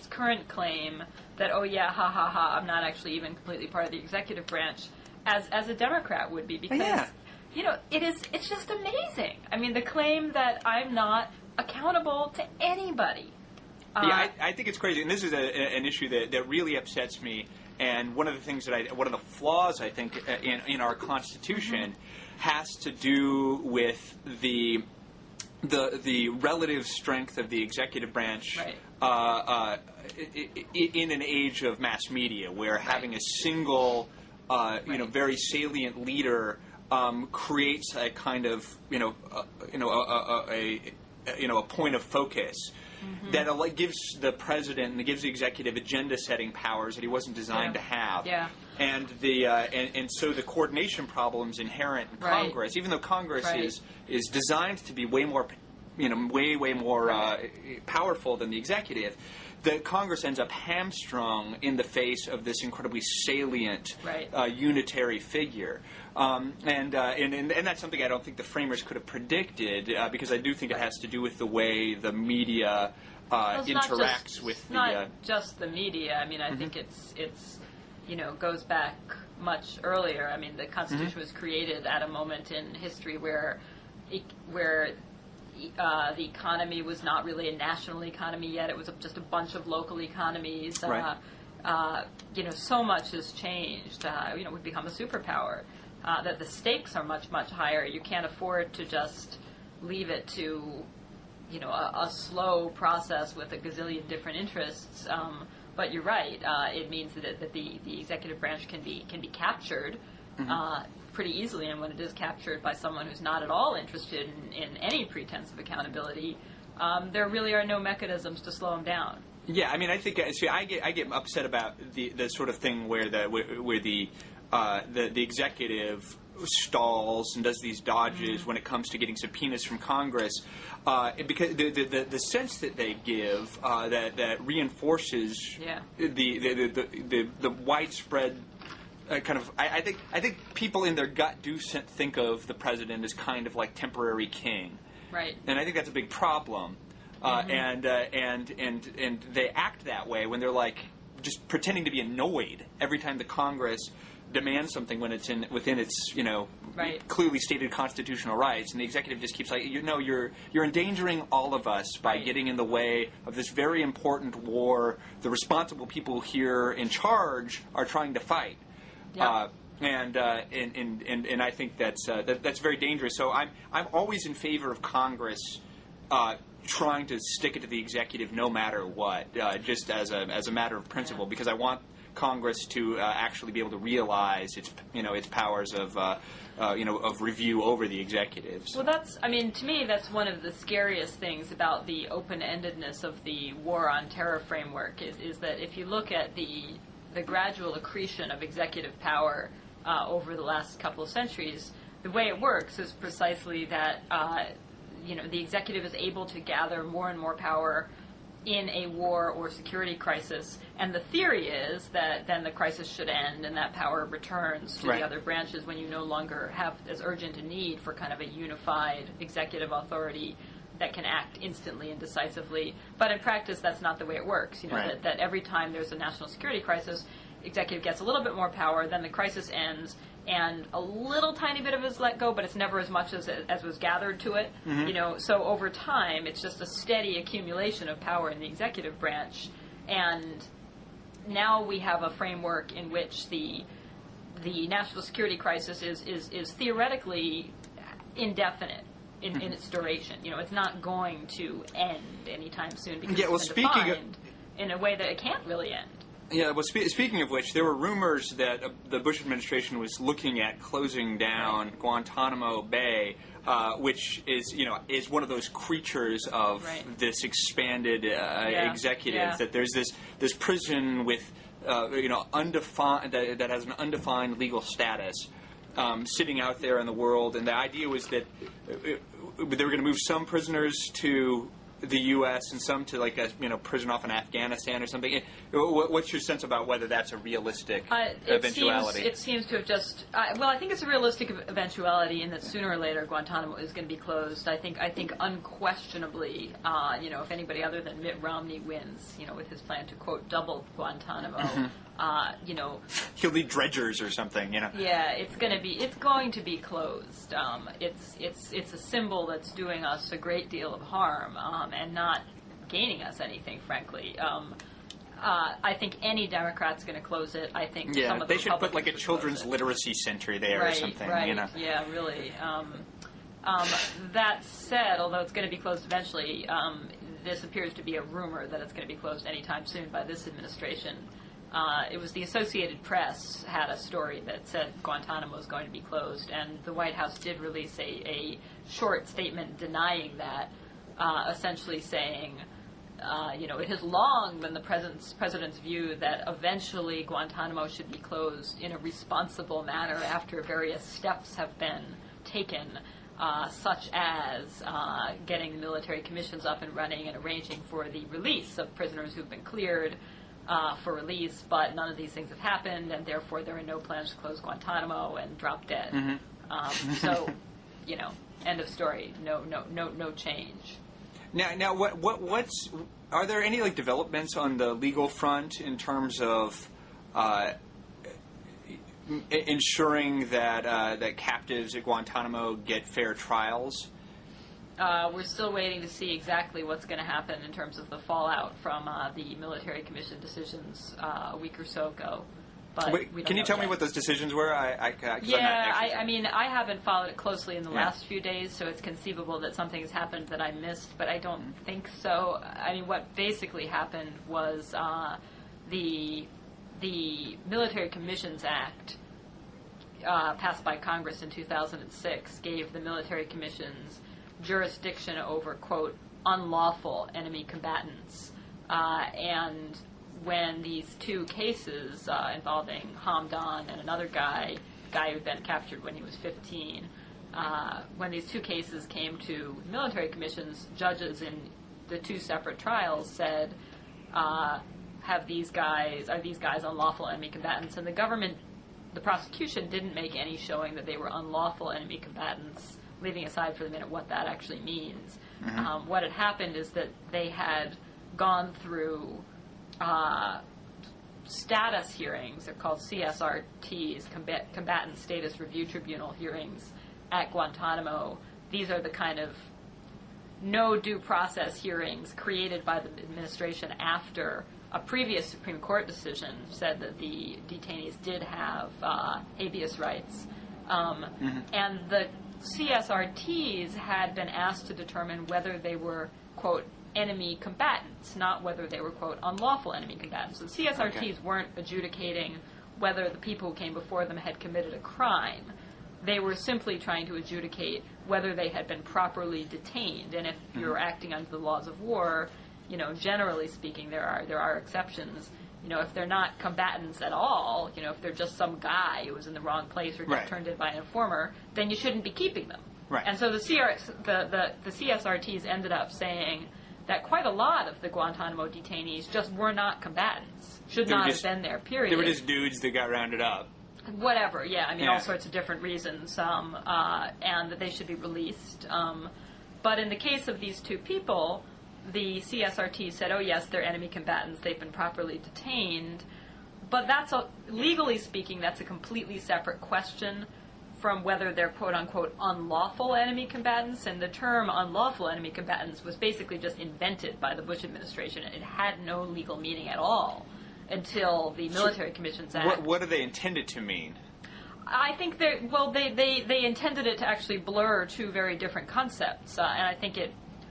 current claim that I'm not actually even completely part of the executive branch, as a Democrat would be, because it's just amazing. I mean, the claim that I'm not accountable to anybody. I think it's crazy, and this is an issue that really upsets me. And one of the things one of the flaws I think in our Constitution has to do with the relative strength of the executive branch in an age of mass media, where having a single very salient leader creates a kind of a point of focus that gives the president and gives the executive agenda-setting powers that he wasn't designed to have. Yeah. And so the coordination problems inherent in Congress, even though Congress is designed to be way more powerful than the executive, the Congress ends up hamstrung in the face of this incredibly salient unitary figure. And that's something I don't think the framers could have predicted, because I do think it has to do with the way the media interacts with the... not just the media. I mean, I think it's goes back much earlier. I mean, the Constitution was created at a moment in history where the economy was not really a national economy yet. It was just a bunch of local economies. So much has changed. We've become a superpower. That the stakes are much, much higher. You can't afford to just leave it to, a slow process with a gazillion different interests. But you're right. It means that the executive branch can be captured pretty easily, and when it is captured by someone who's not at all interested in any pretense of accountability, there really are no mechanisms to slow them down. Yeah, I mean, I think I get upset about the sort of thing where the executive stalls and does these dodges when it comes to getting subpoenas from Congress, because the sense that they give that reinforces the widespread kind of. I think people in their gut do think of the president as kind of like temporary king. Right. And I think that's a big problem. And they act that way when they're like just pretending to be annoyed every time the Congress demands something when it's within its right. clearly stated constitutional rights, and the executive just keeps like, you're endangering all of us by right. getting in the way of this very important war the responsible people here in charge are trying to fight. Yep. And I think that's very dangerous. So I'm always in favor of Congress trying to stick it to the executive no matter what, just as a matter of principle, because I want Congress to actually be able to realize its powers of review over the executives. Well, to me, that's one of the scariest things about the open-endedness of the war on terror framework is that if you look at the gradual accretion of executive power over the last couple of centuries, the way it works is precisely that the executive is able to gather more and more power in a war or security crisis, and the theory is that then the crisis should end and that power returns to right. the other branches when you no longer have as urgent a need for kind of a unified executive authority that can act instantly and decisively. But in practice, that's not the way it works. Right. That every time there's a national security crisis, executive gets a little bit more power, then the crisis ends, and a little tiny bit of it is let go, but it's never as much as was gathered to it. Mm-hmm. So over time, it's just a steady accumulation of power in the executive branch, and now we have a framework in which the national security crisis is theoretically indefinite in its duration. It's not going to end anytime soon because it's been defined in a way that it can't really end. Yeah, well, speaking of which, there were rumors that the Bush administration was looking at closing down right. Guantanamo Bay, which is one of those creatures of right. this expanded executive. Yeah. That there's this prison with undefined that has an undefined legal status sitting out there in the world, and the idea was that they were going to move some prisoners to the U.S. and some to like a prison off in Afghanistan or something. What's your sense about whether that's a realistic eventuality? It seems to have just. I think it's a realistic eventuality in that sooner or later Guantanamo is going to be closed. I think unquestionably, if anybody other than Mitt Romney wins, with his plan to quote double Guantanamo, he'll need dredgers or something. Yeah, it's going to be closed. It's a symbol that's doing us a great deal of harm. And not gaining us anything, frankly. I think any Democrat's going to close it. I think some of the they should put like a children's literacy center there right, or something. Right. Yeah, really. That said, although it's going to be closed eventually, this appears to be a rumor that it's going to be closed anytime soon by this administration. It was the Associated Press had a story that said Guantanamo is going to be closed, and the White House did release a short statement denying that. Essentially saying, it has long been the president's view that eventually Guantanamo should be closed in a responsible manner after various steps have been taken, such as getting military commissions up and running and arranging for the release of prisoners who've been cleared for release, but none of these things have happened, and therefore there are no plans to close Guantanamo, and drop dead. Mm-hmm. So, end of story. No change. Now, what's are there any developments on the legal front in terms of ensuring that captives at Guantanamo get fair trials? We're still waiting to see exactly what's going to happen in terms of the fallout from the military commission decisions a week or so ago. But can you tell me what those decisions were? I haven't followed it closely in the last few days, so it's conceivable that something has happened that I missed, but I don't think so. What basically happened was the Military Commissions Act passed by Congress in 2006 gave the military commissions jurisdiction over, quote, unlawful enemy combatants, and when these two cases involving Hamdan and another guy who'd been captured when he was 15, when these two cases came to military commissions, judges in the two separate trials said, are these guys unlawful enemy combatants? And the prosecution didn't make any showing that they were unlawful enemy combatants leaving aside for the minute what that actually means. What had happened is that they had gone through status hearings. They're called CSRTs, Combatant Status Review Tribunal hearings at Guantanamo. These are the kind of no due process hearings created by the administration after a previous Supreme Court decision said that the detainees did have habeas rights. And the CSRTs had been asked to determine whether they were, quote, enemy combatants, not whether they were, quote, unlawful enemy combatants. So the CSRTs weren't adjudicating whether the people who came before them had committed a crime. They were simply trying to adjudicate whether they had been properly detained. And if you're acting under the laws of war, generally speaking, there are exceptions. If they're not combatants at all, if they're just some guy who was in the wrong place or got turned in by an informer, then you shouldn't be keeping them. Right. And so the CSRTs ended up saying that quite a lot of the Guantanamo detainees just were not combatants, should not have been there, period. They were just dudes that got rounded up. Whatever, all sorts of different reasons, and that they should be released. But in the case of these two people, the CSRT said, oh yes, they're enemy combatants, they've been properly detained. But legally speaking, that's a completely separate question from whether they're quote-unquote unlawful enemy combatants. And the term unlawful enemy combatants was basically just invented by the Bush administration. It had no legal meaning at all until the Military Commissions Act. What do they intend it to mean? I think they intended it to actually blur two very different concepts. And I think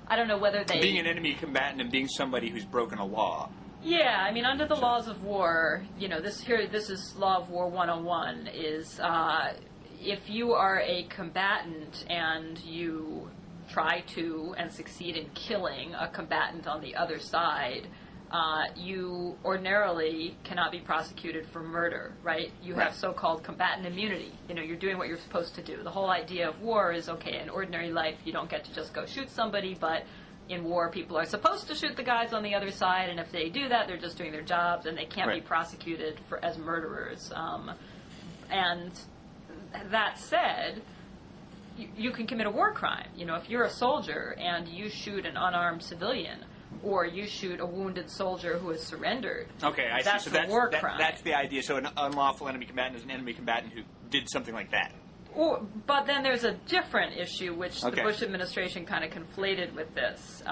I don't know whether they... Being an enemy combatant and being somebody who's broken a law. Yeah, under the laws of war, this is Law of War 101, is if you are a combatant and you try to and succeed in killing a combatant on the other side, you ordinarily cannot be prosecuted for murder, right? You have so-called combatant immunity. You're doing what you're supposed to do. The whole idea of war is, okay, in ordinary life, you don't get to just go shoot somebody, but in war, people are supposed to shoot the guys on the other side, and if they do that, they're just doing their jobs, and they can't be prosecuted as murderers. And that said, you can commit a war crime. If you're a soldier and you shoot an unarmed civilian, or you shoot a wounded soldier who has surrendered. Okay, I see. So that's a war crime. That's the idea. So an unlawful enemy combatant is an enemy combatant who did something like that. But then there's a different issue, which the Bush administration kind of conflated with this,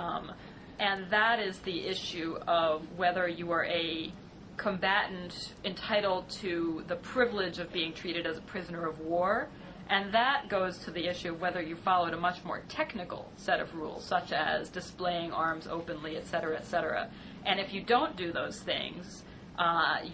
and that is the issue of whether you are a combatant entitled to the privilege of being treated as a prisoner of war. And that goes to the issue of whether you followed a much more technical set of rules, such as displaying arms openly, et cetera, et cetera. And if you don't do those things,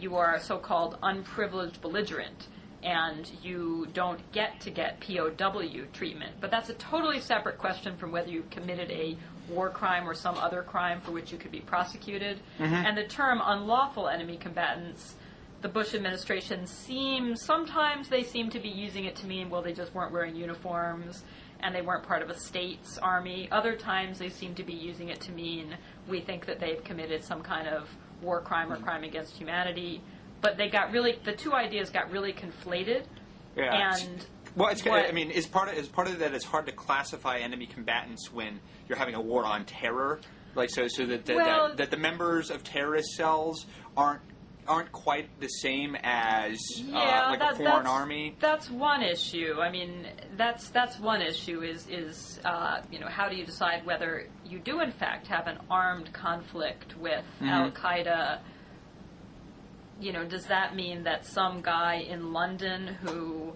you are a so-called unprivileged belligerent, and you don't get POW treatment. But that's a totally separate question from whether you committed a war crime or some other crime for which you could be prosecuted. And the term unlawful enemy combatants, the Bush administration sometimes they seem to be using it to mean, well, they just weren't wearing uniforms and they weren't part of a state's army. Other times they seem to be using it to mean we think that they've committed some kind of war crime or crime against humanity. But the two ideas got really conflated. Yeah. And is part of that it's hard to classify enemy combatants when you're having a war on terror, like so that the members of terrorist cells aren't quite the same as a foreign army. That's one issue. That's one issue is how do you decide whether you do in fact have an armed conflict with Al Qaeda? Does that mean that some guy in London who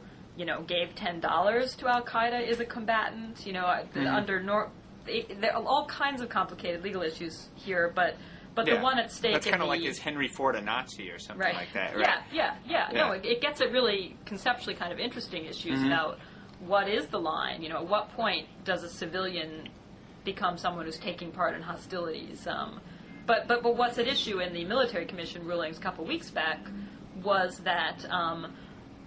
gave $10 to Al Qaeda is a combatant? There are all kinds of complicated legal issues here, but the one at stake... That's kind of like, is Henry Ford a Nazi or something like that, right? Yeah. No, it gets at really conceptually kind of interesting issues about what is the line. At what point does a civilian become someone who's taking part in hostilities? But what's at issue in the Military Commission rulings a couple weeks back was that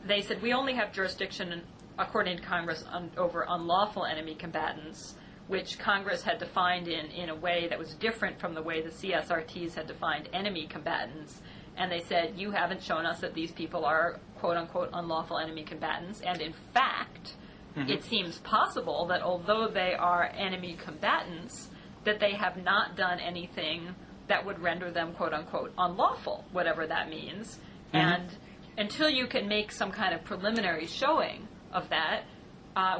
they said we only have jurisdiction, according to Congress, over unlawful enemy combatants, which Congress had defined in a way that was different from the way the CSRTs had defined enemy combatants. And they said, you haven't shown us that these people are, quote-unquote, unlawful enemy combatants. And in fact, it seems possible that although they are enemy combatants, that they have not done anything that would render them, quote-unquote, unlawful, whatever that means. And until you can make some kind of preliminary showing of that,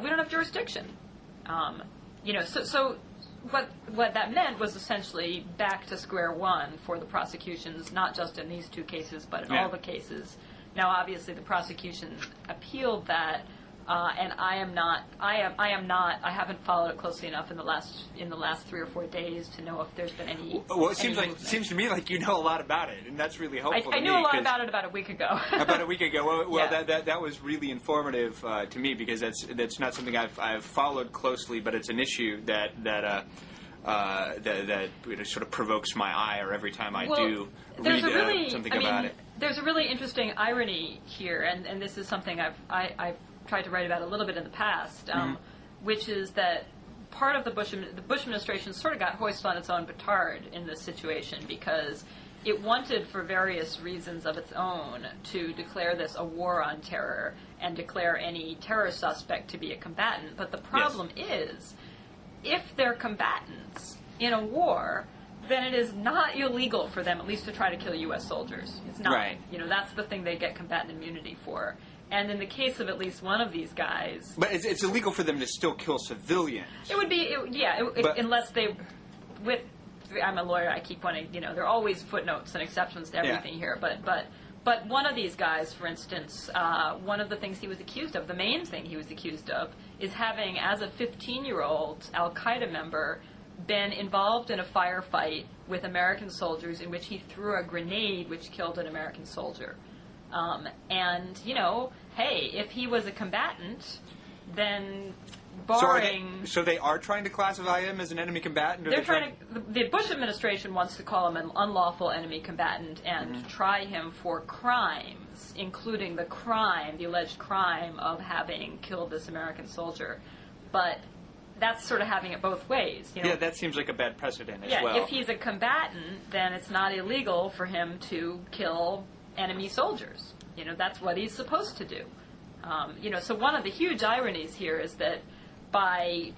we don't have jurisdiction. So what that meant was essentially back to square one for the prosecutions, not just in these two cases, but in all the cases. Now, obviously, the prosecution appealed that, and I haven't followed it closely enough in the last 3 or 4 days to know if there's been any. Well, it seems to me like you know a lot about it, and that's really helpful. I knew a lot about it about a week ago. About a week ago. Well, that was really informative to me, because that's not something I've followed closely, but it's an issue that sort of provokes my ire every time I do read something about it. There's a really interesting irony here, and this is something I've tried to write about a little bit in the past, which is that part of the Bush administration sort of got hoisted on its own petard in this situation, because it wanted, for various reasons of its own, to declare this a war on terror and declare any terror suspect to be a combatant. But the problem is, if they're combatants in a war, then it is not illegal for them, at least, to try to kill U.S. soldiers. It's not. Right. That's the thing they get combatant immunity for. And in the case of at least one of these guys... But it's illegal for them to still kill civilians. It would be, unless they... I'm a lawyer, I keep wanting, there are always footnotes and exceptions to everything here, but one of these guys, for instance, one of the things he was accused of, the main thing he was accused of, is having, as a 15-year-old Al-Qaeda member, been involved in a firefight with American soldiers in which he threw a grenade which killed an American soldier. Hey, if he was a combatant, then barring... So they are trying to classify him as an enemy combatant? The Bush administration wants to call him an unlawful enemy combatant and try him for crimes, including the alleged crime of having killed this American soldier. But that's sort of having it both ways. Yeah, that seems like a bad precedent as well. Yeah, if he's a combatant, then it's not illegal for him to kill enemy soldiers. That's what he's supposed to do. So one of the huge ironies here is that by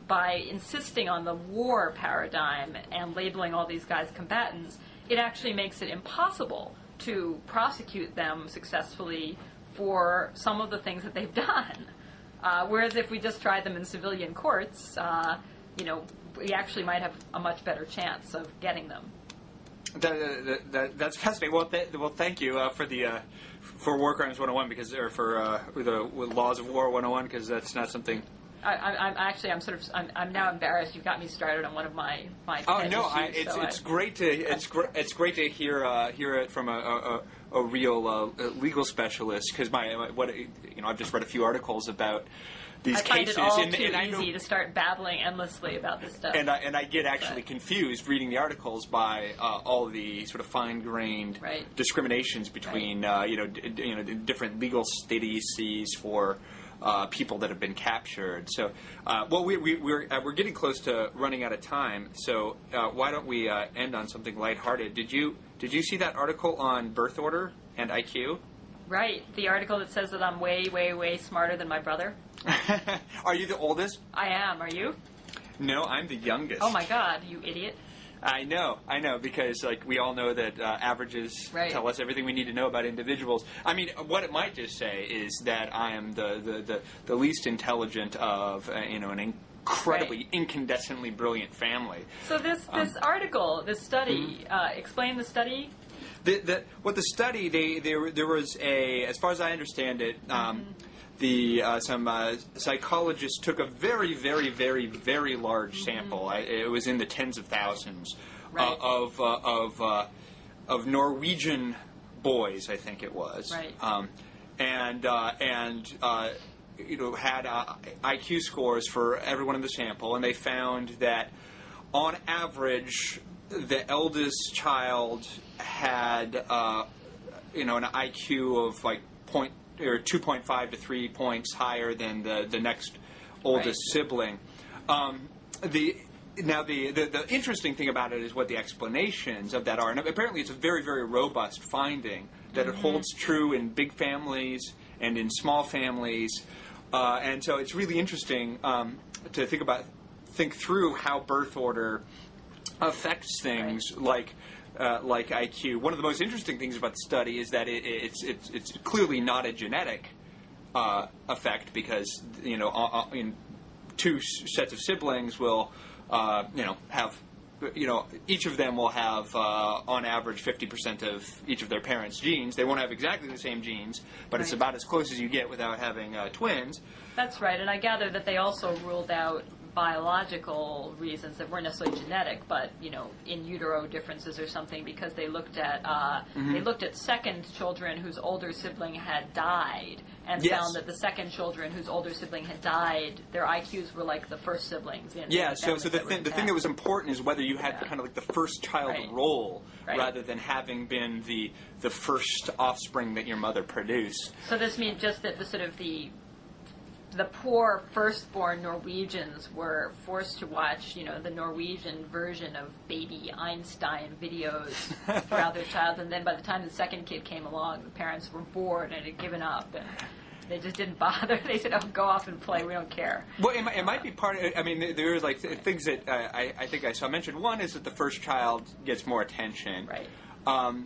insisting on the war paradigm and labeling all these guys combatants, it actually makes it impossible to prosecute them successfully for some of the things that they've done. Whereas if we just tried them in civilian courts, we actually might have a much better chance of getting them. That's fascinating. Well, thank you for War Crimes 101 for the Laws of War 101, because that's not something. I'm now embarrassed. You've got me started on one of my. Oh no! It's great to hear it from a real legal specialist, because I've just read a few articles about these cases, I find it all too easy to start babbling endlessly about this stuff. And I get actually confused reading the articles by all the sort of fine-grained discriminations between different legal statuses for people that have been captured. So, we're getting close to running out of time. So why don't we end on something lighthearted? Did you see that article on birth order and IQ? Right, the article that says that I'm way, way, way smarter than my brother. Are you the oldest? I am. Are you? No, I'm the youngest. Oh my God, you idiot! I know, because we all know that averages tell us everything we need to know about individuals. I mean, what it might just say is that I am the least intelligent of an incredibly incandescently brilliant family. So this article, this study, explain the study. The study, there was as far as I understand it, some psychologists took a very, very, very, very large sample. It was in the tens of thousands of Norwegian boys, I think it was, and had IQ scores for everyone in the sample, and they found that on average, the eldest child had an IQ of 2.5 to 3 points higher than the next oldest sibling. The interesting thing about it is what the explanations of that are, and apparently it's a very, very robust finding that it holds true in big families and in small families. And so it's really interesting to think through how birth order affects things like IQ. One of the most interesting things about the study is that it's clearly not a genetic effect, because in two sets of siblings will have each of them will have on average 50% of each of their parents' genes. They won't have exactly the same genes, but it's about as close as you get without having twins. That's right, and I gather that they also ruled out biological reasons that weren't necessarily genetic, but in utero differences or something, because they looked at second children whose older sibling had died, and found that the second children whose older sibling had died, their IQs were like the first siblings. So the thing that was important is whether you had kind of like the first child role, rather than having been the first offspring that your mother produced. So this means just that the poor firstborn Norwegians were forced to watch, the Norwegian version of baby Einstein videos throughout their childhood, and then by the time the second kid came along, the parents were bored and had given up, and they just didn't bother. They said, go off and play, we don't care. Well, it might be part of, there's like things that I think I saw mentioned. One is that the first child gets more attention. Right. And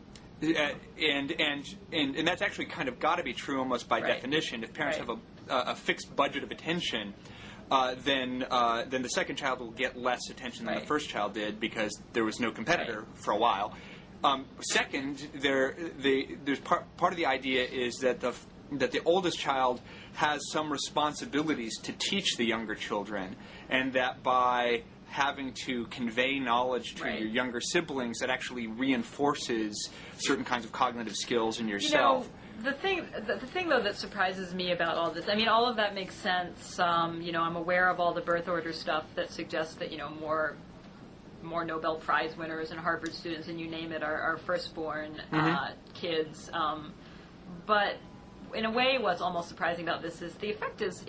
that's actually kind of got to be true almost by definition. If parents have a fixed budget of attention, then the second child will get less attention than the first child did, because there was no competitor for a while. Second, there's part of the idea is that the oldest child has some responsibilities to teach the younger children, and that by having to convey knowledge to your younger siblings, that actually reinforces certain kinds of cognitive skills in yourself. The thing, though, that surprises me about all this, all of that makes sense. I'm aware of all the birth order stuff that suggests that, more Nobel Prize winners and Harvard students and you name it are firstborn kids. But in a way, what's almost surprising about this is the effect is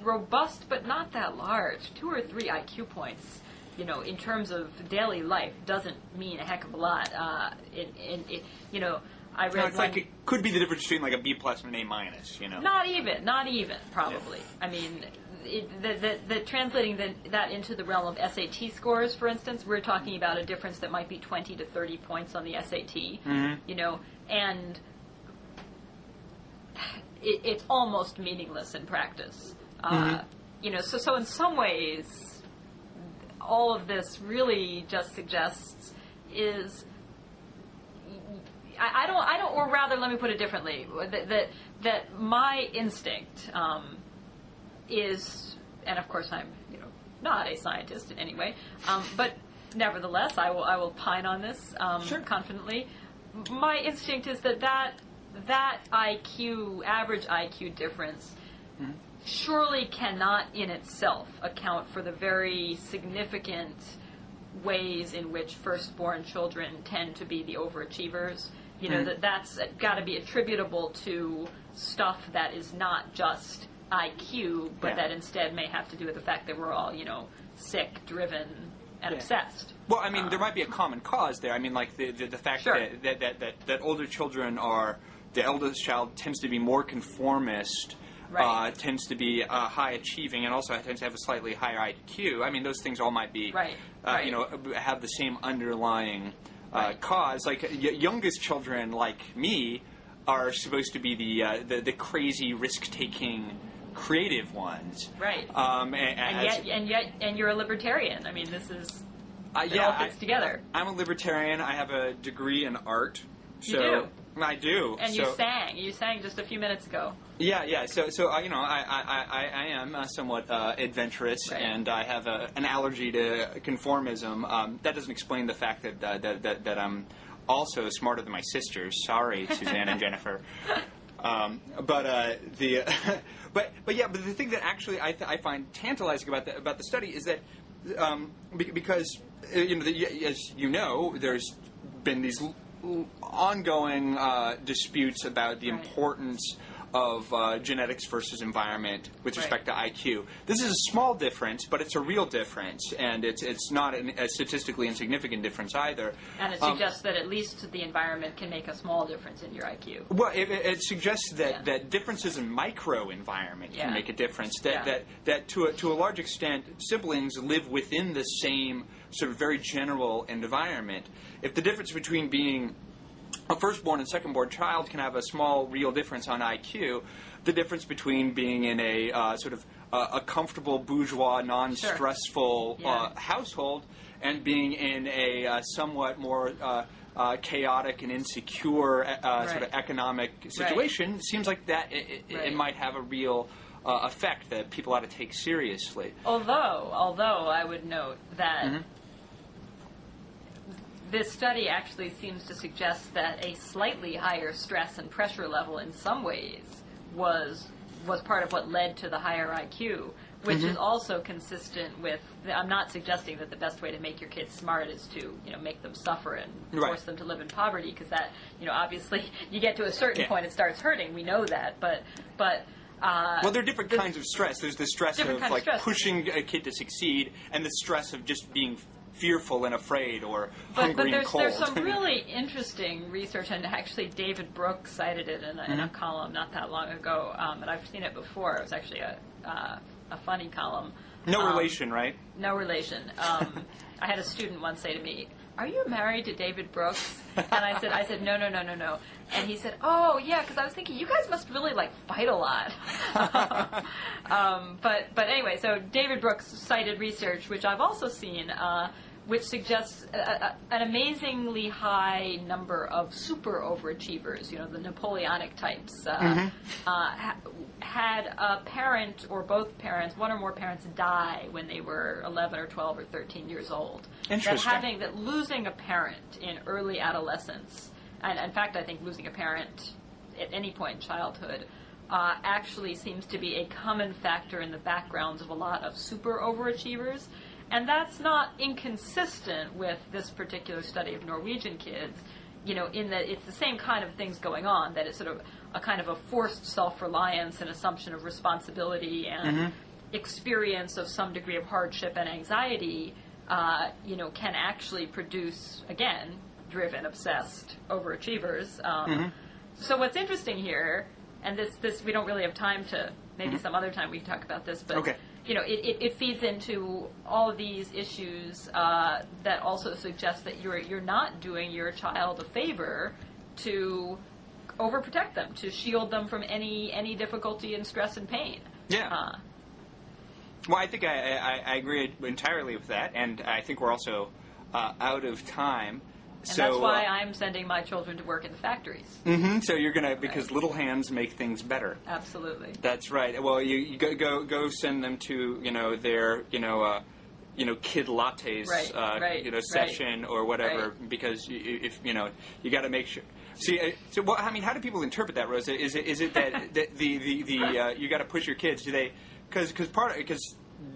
robust, but not that large. 2 or 3 IQ points, in terms of daily life, doesn't mean a heck of a lot. I read it's like it could be the difference between like a B+ and an A-. Not even, probably. Yeah. Translating that into the realm of SAT scores, for instance, we're talking about a difference that might be 20 to 30 points on the SAT. And it's almost meaningless in practice. So in some ways, all of this really just suggests is, or rather, let me put it differently, that my instinct is, and of course I'm, not a scientist in any way, but nevertheless, I will pine on this confidently. My instinct is that IQ, average IQ difference, surely cannot in itself account for the very significant ways in which firstborn children tend to be the overachievers. That's got to be attributable to stuff that is not just IQ, but that instead may have to do with the fact that we're all, sick, driven, and obsessed. Well, there might be a common cause there. Like the fact that older children are, the eldest child tends to be more conformist, tends to be high achieving, and also tends to have a slightly higher IQ. Those things all might be, have the same underlying cause. Like youngest children, like me, are supposed to be the crazy risk-taking, creative ones. Right. And yet you're a libertarian. This is it all fits together. I'm a libertarian. I have a degree in art. You do. I do. And you sang just a few minutes ago. Yeah. So I am somewhat adventurous, and I have an allergy to conformism. That doesn't explain the fact that I'm also smarter than my sisters. Sorry, Suzanne and Jennifer. But the thing that actually I find tantalizing about the study is that because as you know, there's been these ongoing disputes about the importance genetics versus environment with respect to IQ. This is a small difference, but it's a real difference, and it's not a statistically insignificant difference either. And it suggests that at least the environment can make a small difference in your IQ. Well, it suggests that differences in microenvironment can make a difference. That to a large extent, siblings live within the same sort of very general environment. If the difference between being a firstborn and secondborn child can have a small real difference on IQ, the difference between being in a sort of a comfortable bourgeois, non-stressful household and being in a somewhat more chaotic and insecure sort of economic situation seems like that it might have a real effect that people ought to take seriously. Although I would note that this study actually seems to suggest that a slightly higher stress and pressure level in some ways was part of what led to the higher IQ, which is also consistent with, I'm not suggesting that the best way to make your kids smart is to, make them suffer and force them to live in poverty, because that, obviously you get to a certain point it starts hurting, we know that, but well, there are different kinds of stress. There's the stress of pushing a kid to succeed, and the stress of just being fearful and afraid or hungry and cold. There's some really interesting research, and actually David Brooks cited it in a column not that long ago, but I've seen it before. It was actually a funny column. No relation, right? No relation. I had a student once say to me, "Are you married to David Brooks?" And I said, no. And he said, "Oh, yeah, because I was thinking you guys must really fight a lot." But anyway, so David Brooks cited research, which I've also seen, which suggests an amazingly high number of super overachievers, the Napoleonic types, had a parent or both parents, one or more parents, die when they were 11 or 12 or 13 years old. Interesting. That losing a parent in early adolescence, and in fact I think losing a parent at any point in childhood, actually seems to be a common factor in the backgrounds of a lot of super overachievers. And that's not inconsistent with this particular study of Norwegian kids, in that it's the same kind of things going on, that it's sort of a kind of a forced self-reliance and assumption of responsibility and experience of some degree of hardship and anxiety, can actually produce, again, driven, obsessed overachievers. So what's interesting here, and this we don't really have time to, maybe some other time we can talk about this, but it feeds into all of these issues that also suggest that you're not doing your child a favor to overprotect them, to shield them from any difficulty and stress and pain. Yeah. Well, I think I agree entirely with that, and I think we're also out of time. And that's why I'm sending my children to work in the factories. So you're gonna, because little hands make things better. Absolutely. That's right. Well, you go send them to their kid lattes session or whatever, because if you got to make sure. See, so how do people interpret that, Rosa? Is it that the you got to push your kids? Do they because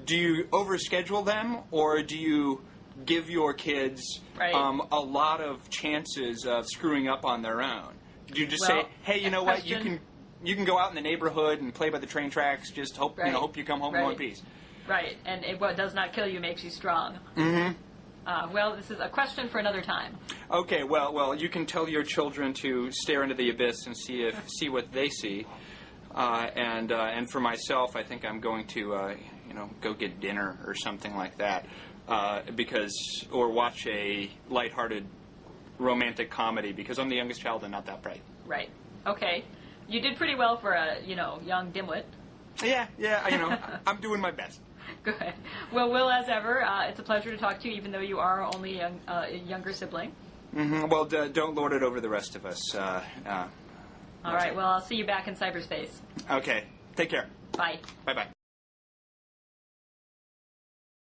do you overschedule them, or do you give your kids a lot of chances of screwing up on their own? Do you just say, hey, you know what, you can go out in the neighborhood and play by the train tracks, just hope you come home in one piece. Right, and what does not kill you makes you strong. Well, this is a question for another time. Okay, well, you can tell your children to stare into the abyss and see what they see. And for myself, I think I'm going to go get dinner or something like that. Or watch a lighthearted romantic comedy, because I'm the youngest child and not that bright. Right. Okay. You did pretty well for a, young dimwit. Yeah, I'm doing my best. Good. Well, Will, as ever, it's a pleasure to talk to you, even though you are only a younger sibling. Well, don't lord it over the rest of us. All right. Well, I'll see you back in cyberspace. Okay. Take care. Bye. Bye-bye.